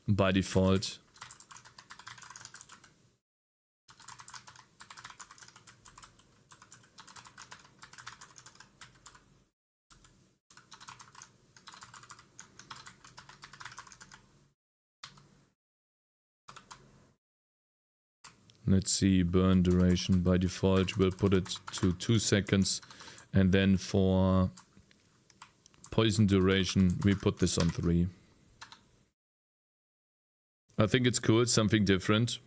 By default. Let's see, burn duration by default, we'll put it to 2 seconds. And then for poison duration, we put this on 3. I think it's cool, it's something different.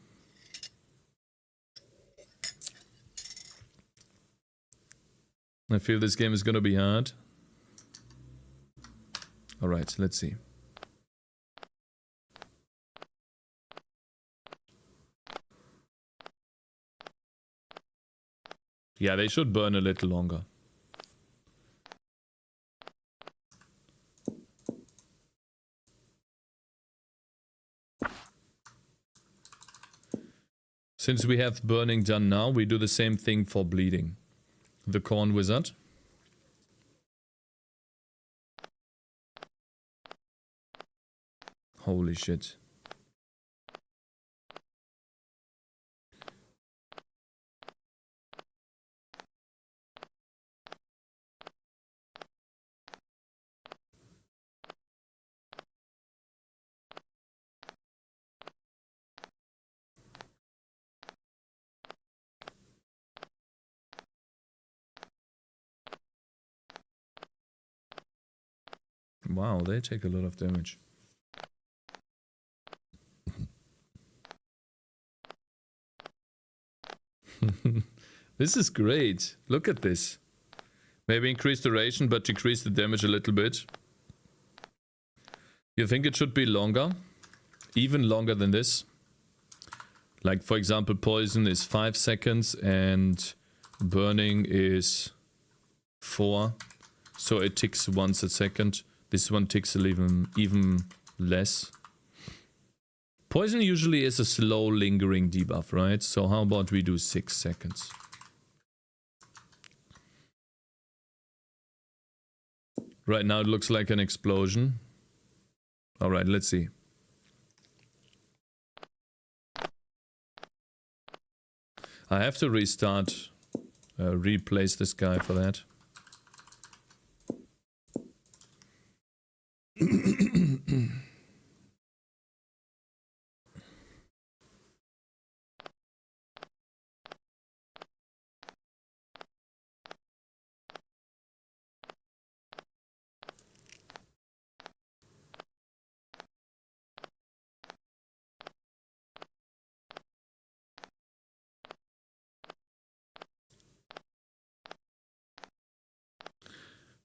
I feel this game is gonna be hard. Alright, let's see. Yeah, they should burn a little longer. Since we have burning done now, we do the same thing for bleeding. The corn wizard. Holy shit. Wow, they take a lot of damage. This is great. Look at this. Maybe increase duration, but decrease the damage a little bit. You think it should be longer? Even longer than this? Like, for example, poison is 5 seconds and burning is 4. So it ticks once a second. This one ticks even less. Poison usually is a slow lingering debuff, right? So how about we do 6 seconds? Right now it looks like an explosion. Alright, let's see. I have to restart, replace this guy for that.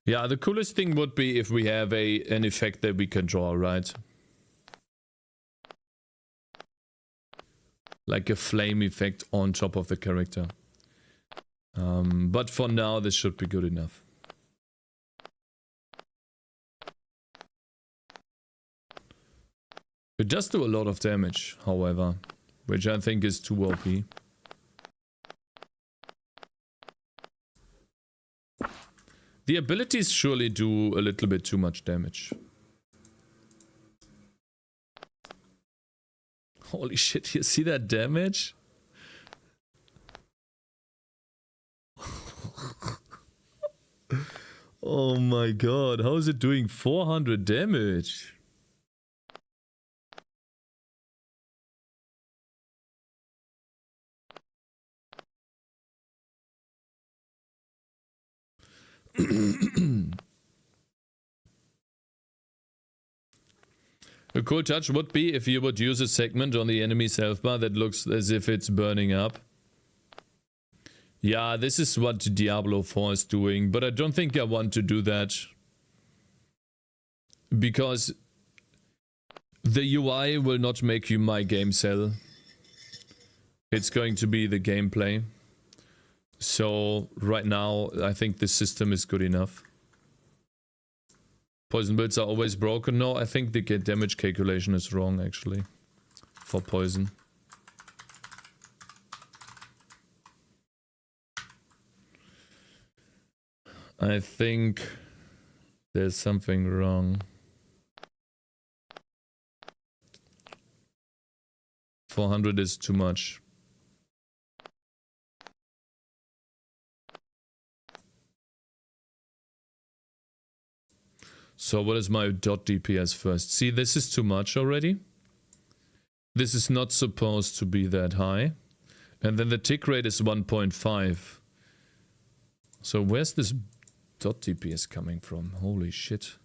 Yeah, the coolest thing would be if we have an effect that we can draw, right? Like a flame effect on top of the character. But for now, this should be good enough. It does do a lot of damage, however, which I think is too OP. The abilities surely do a little bit too much damage. Holy shit, you see that damage? Oh my god, how is it doing 400 damage? A cool touch would be if you would use a segment on the enemy's health bar that looks as if it's burning up. Yeah, this is what Diablo 4 is doing, but I don't think I want to do that. Because the UI will not make you my game cell. It's going to be the gameplay. So right now, I think this system is good enough. Poison builds are always broken. No, I think the damage calculation is wrong actually. For poison. I think there's something wrong. 400 is too much. So what is my dot DPS first? See, this is too much already. This is not supposed to be that high. And then the tick rate is 1.5. So where's this dot DPS coming from? Holy shit.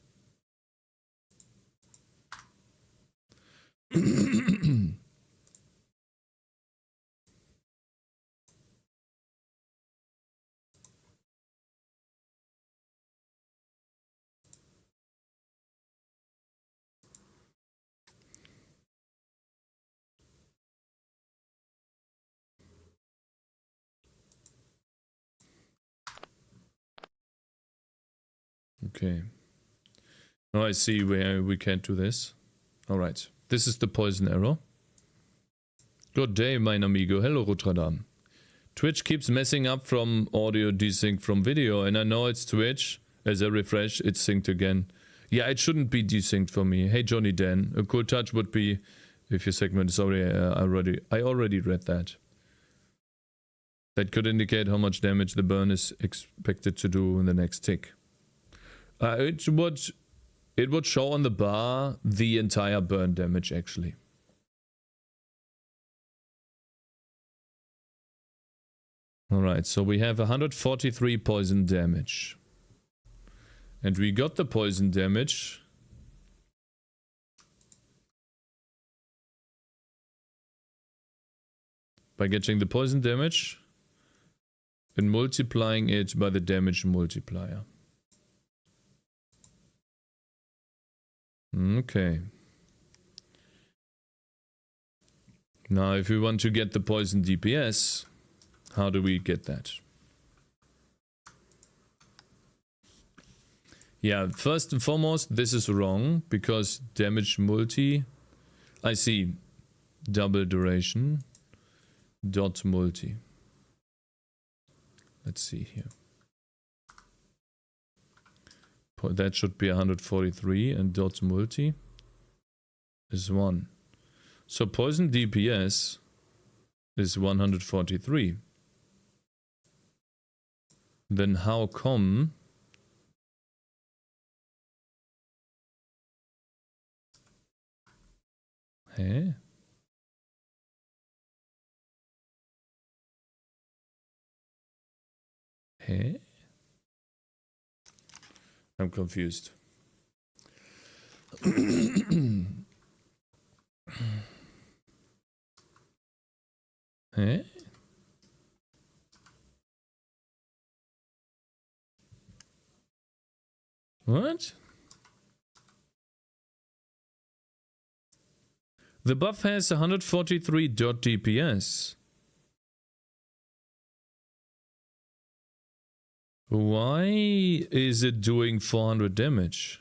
Okay. Now I see where we can't do this. Alright. This is the poison arrow. Good day, mein amigo. Hello, Rotterdam. Twitch keeps messing up from audio desync from video, and I know it's Twitch. As I refresh, it's synced again. Yeah, it shouldn't be desynced for me. Hey, Johnny Dan. A cool touch would be if your segment is already... I already read that. That could indicate how much damage the burn is expected to do in the next tick. It would show on the bar the entire burn damage actually. Alright, so we have 143 poison damage. And we got the poison damage by getting the poison damage and multiplying it by the damage multiplier. Okay. Now, if we want to get the poison DPS, how do we get that? Yeah, first and foremost, this is wrong because damage multi. I see. Double duration. Dot multi. Let's see here. That should be 143 and dot multi is 1. So poison DPS is 143. Then how come Hä? Hä? I'm confused. Hä? What? The buff has 143 dot DPS. Why is it doing 400 damage?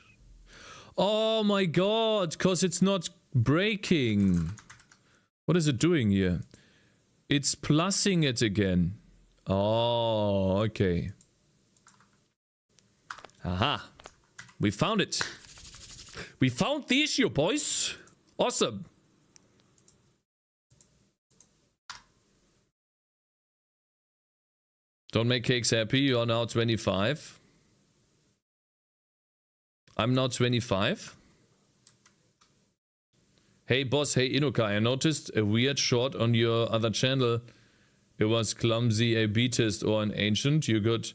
Oh my god, because it's not breaking. What is it doing here? It's plussing it again. Oh, okay. Aha. We found it. We found the issue, boys. Awesome. Don't make Cakes happy. You are now 25. I'm now 25. Hey boss, hey Inuka, I noticed a weird short on your other channel. It was clumsy A/B test or an ancient. You got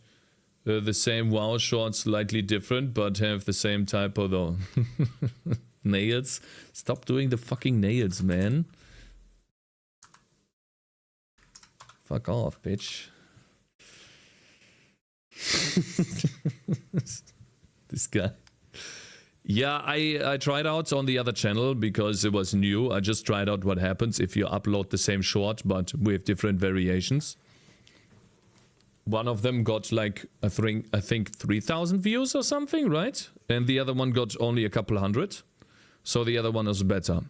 the same WoW short, slightly different, but have the same typo though. Nails. Stop doing the fucking nails, man. Fuck off, bitch. This guy. Yeah, I tried out on the other channel because it was new. I just tried out what happens if you upload the same short but with different variations. one of them got like I think 3,000 views or something, right? And the other one got only a couple hundred. So the other one is better.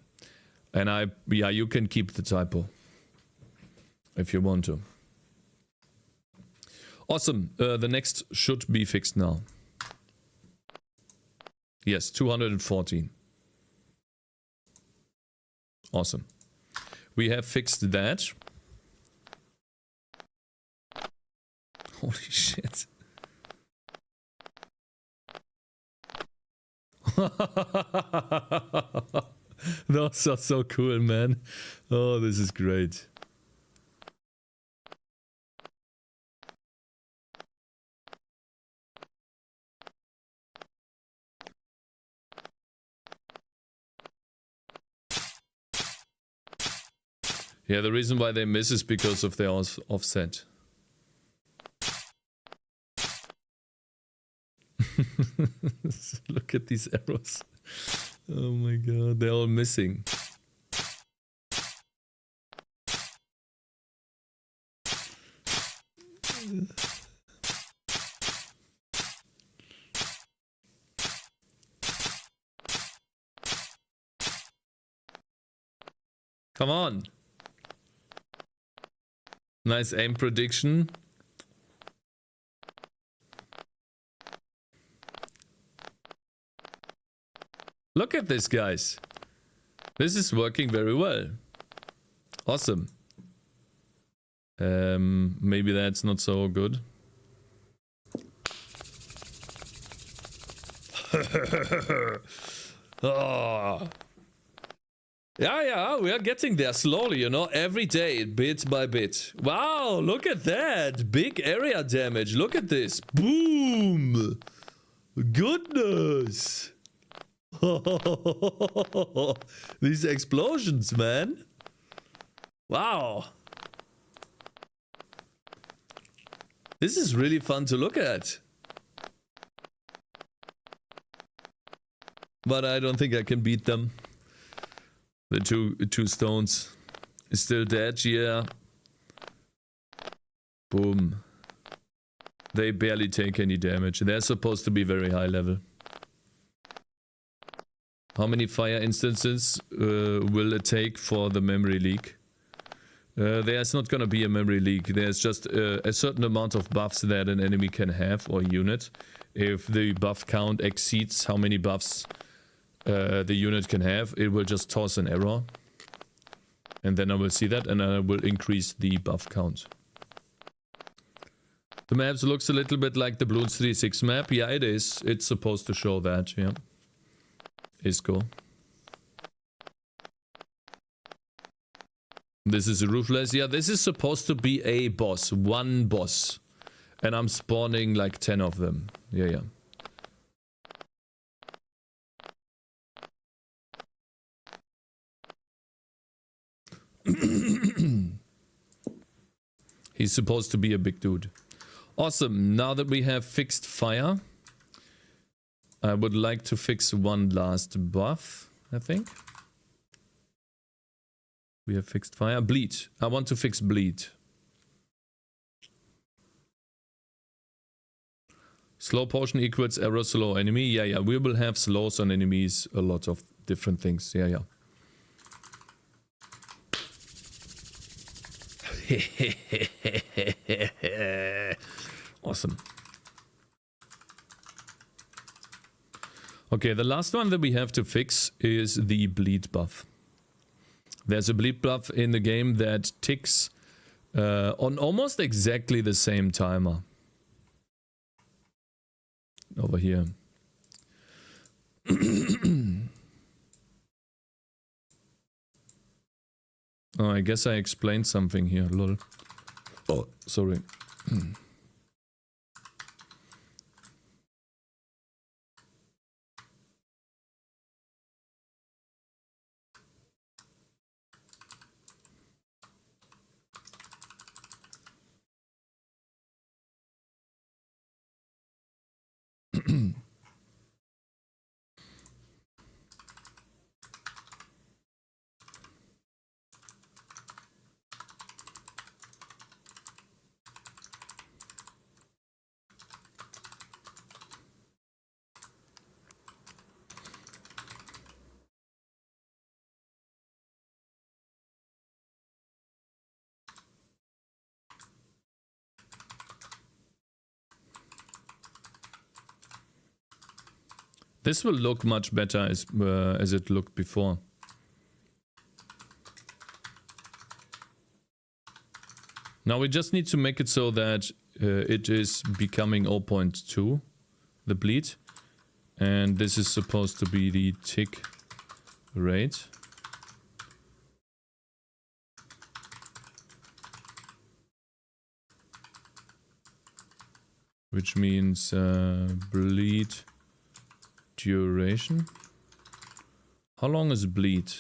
And yeah, you can keep the typo if you want to. Awesome. The next should be fixed now. Yes, 214. Awesome. We have fixed that. Holy shit. Those are so cool, man. Oh, this is great. Yeah, the reason why they miss is because of their offset. Look at these arrows. Oh my god, they're all missing. Come on. Nice aim prediction. Look at this, guys. This is working very well. Awesome. Maybe that's not so good. Oh. Yeah, we are getting there slowly, you know, every day, bit by bit. Wow, look at that. Big area damage. Look at this. Boom. Goodness. These explosions, man. Wow. This is really fun to look at. But I don't think I can beat them. The two stones is still dead, yeah. Boom. They barely take any damage. They're supposed to be very high level. How many fire instances will it take for the memory leak? There's not gonna be a memory leak. There's just a certain amount of buffs that an enemy can have or unit. If the buff count exceeds how many buffs the unit can have, it will just toss an error. And then I will see that and I will increase the buff count. The map looks a little bit like the Bloons 36 map. Yeah, it is. It's supposed to show that, yeah. Is cool. This is a Ruthless. Yeah, this is supposed to be a boss. One boss. And I'm spawning like 10 of them. Yeah. He's supposed to be a big dude. Awesome. Now that we have fixed fire, I would like to fix one last buff, I think. We have fixed fire. Bleed. I want to fix bleed. Slow potion equals error slow enemy. Yeah. We will have slows on enemies. A lot of different things. Yeah. Awesome. Okay, the last one that we have to fix is the bleed buff. There's a bleed buff in the game that ticks on almost exactly the same timer. Over here. Oh, I guess I explained something here, lol. Oh, sorry. This will look much better as it looked before. Now we just need to make it so that it is becoming 0.2, the bleed. And this is supposed to be the tick rate. Which means bleed duration. How long is bleed?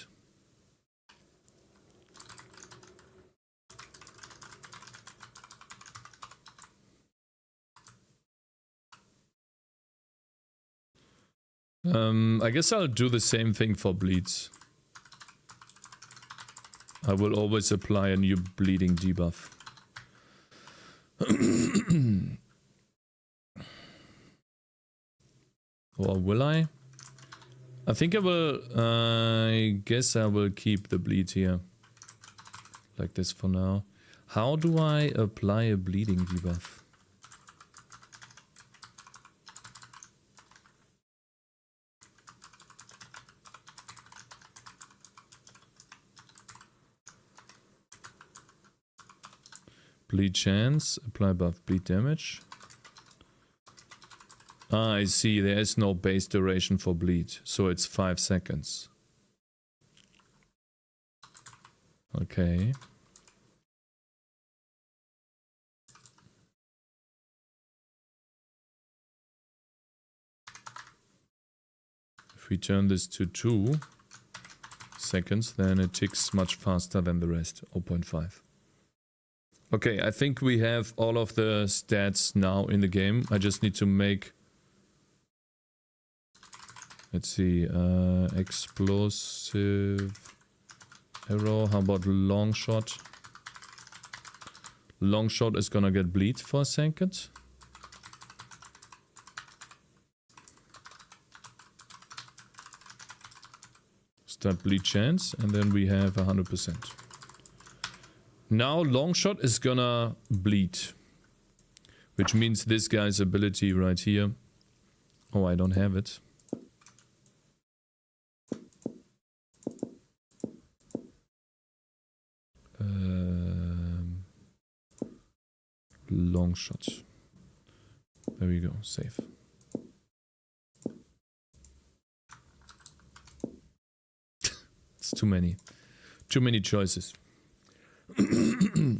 I guess I'll do the same thing for bleeds. I will always apply a new bleeding debuff. Or will I? I think I will, I guess I will keep the bleed here. Like this for now. How do I apply a bleeding debuff? Bleed chance, apply buff, bleed damage. Ah, I see, there is no base duration for bleed, so it's 5 seconds. Okay. If we turn this to 2 seconds, then it ticks much faster than the rest, 0.5. Okay, I think we have all of the stats now in the game. I just need to make... Let's see, explosive arrow. How about long shot? Long shot is gonna get bleed for a second. Start bleed chance, and then we have 100%. Now long shot is gonna bleed, which means this guy's ability right here. Oh, I don't have it. Long shot. There we go, save. It's too many choices.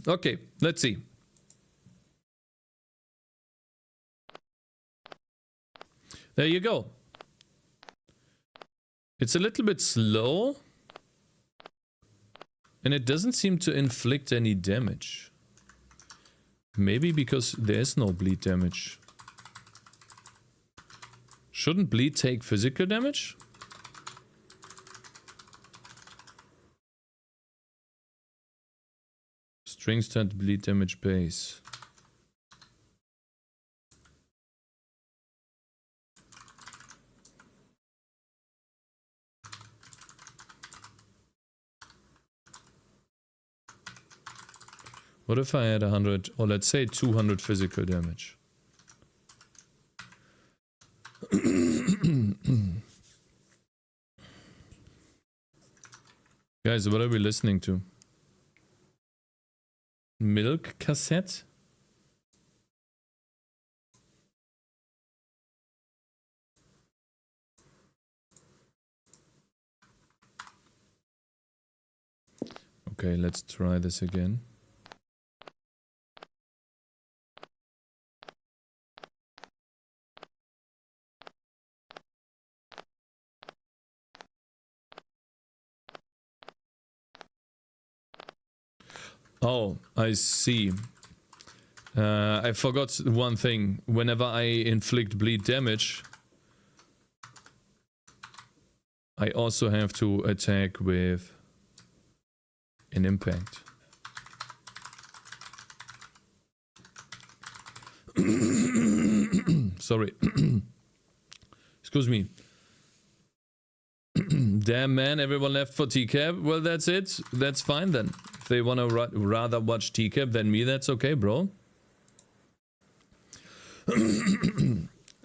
Okay, let's see. There you go. It's a little bit slow. And it doesn't seem to inflict any damage. Maybe because there's no bleed damage. Shouldn't bleed take physical damage? String start bleed damage base. What if I had 100, or let's say 200 physical damage? Guys, what are we listening to? Milk cassette? Okay, let's try this again. Oh, I see. I forgot one thing. Whenever I inflict bleed damage, I also have to attack with an impact. Sorry. Excuse me. Damn man, everyone left for TCAP. Well, that's it. That's fine then. If they want to rather watch TCAP than me, that's okay, bro.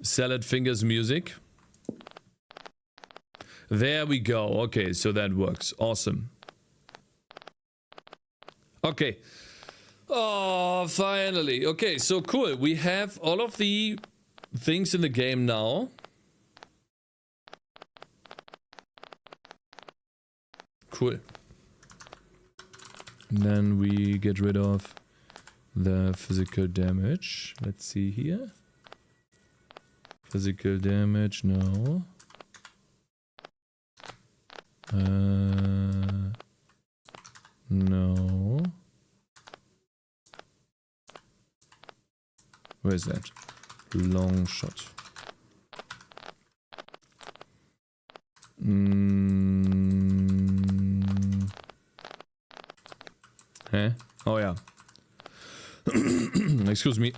Salad Fingers music. There we go. Okay, so that works. Awesome. Okay. Oh, finally. Okay, so cool. We have all of the things in the game now. Cool. And then we get rid of the physical damage. Let's see here. Physical damage, no. No. Where is that? Long shot. Huh? Oh yeah. Excuse me.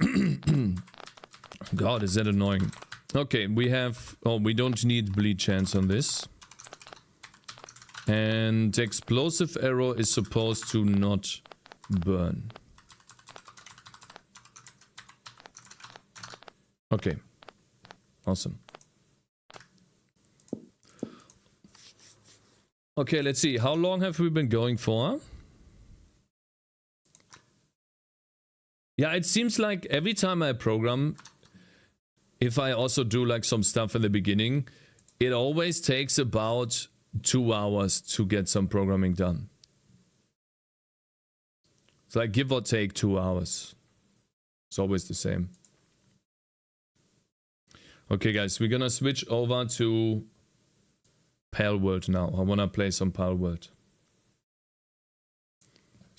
God, is that annoying. Okay, we have... Oh, we don't need bleed chance on this. And explosive arrow is supposed to not burn. Okay. Awesome. Okay, let's see. How long have we been going for? Yeah, it seems like every time I program, if I also do like some stuff in the beginning, it always takes about 2 hours to get some programming done. So I give or take 2 hours. It's always the same. Okay guys, we're gonna switch over to Pal World now. I wanna play some Pal World.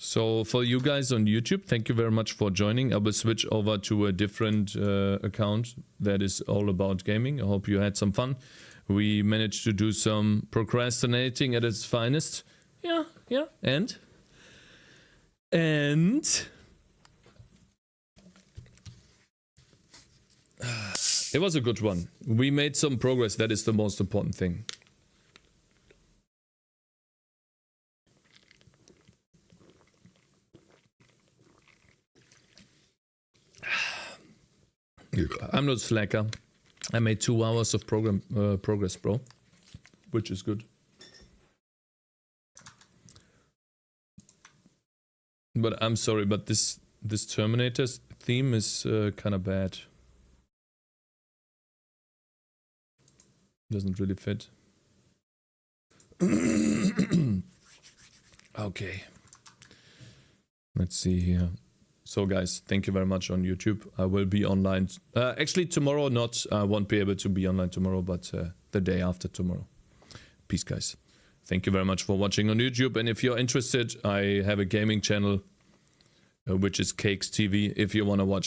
So for you guys on YouTube, thank you very much for joining. I will switch over to a different account that is all about gaming. I hope you had some fun. We managed to do some procrastinating at its finest. Yeah, and it was a good one. We made some progress. That is the most important thing. I'm not slacker. I made 2 hours of progress, bro, which is good. But I'm sorry, but this Terminator's theme is kind of bad. Doesn't really fit. Okay. Let's see here. So guys, thank you very much on YouTube. I will be online. Actually tomorrow not. I won't be able to be online tomorrow, but the day after tomorrow. Peace guys. Thank you very much for watching on YouTube. And if you're interested, I have a gaming channel, which is Cakez TV. If you want to watch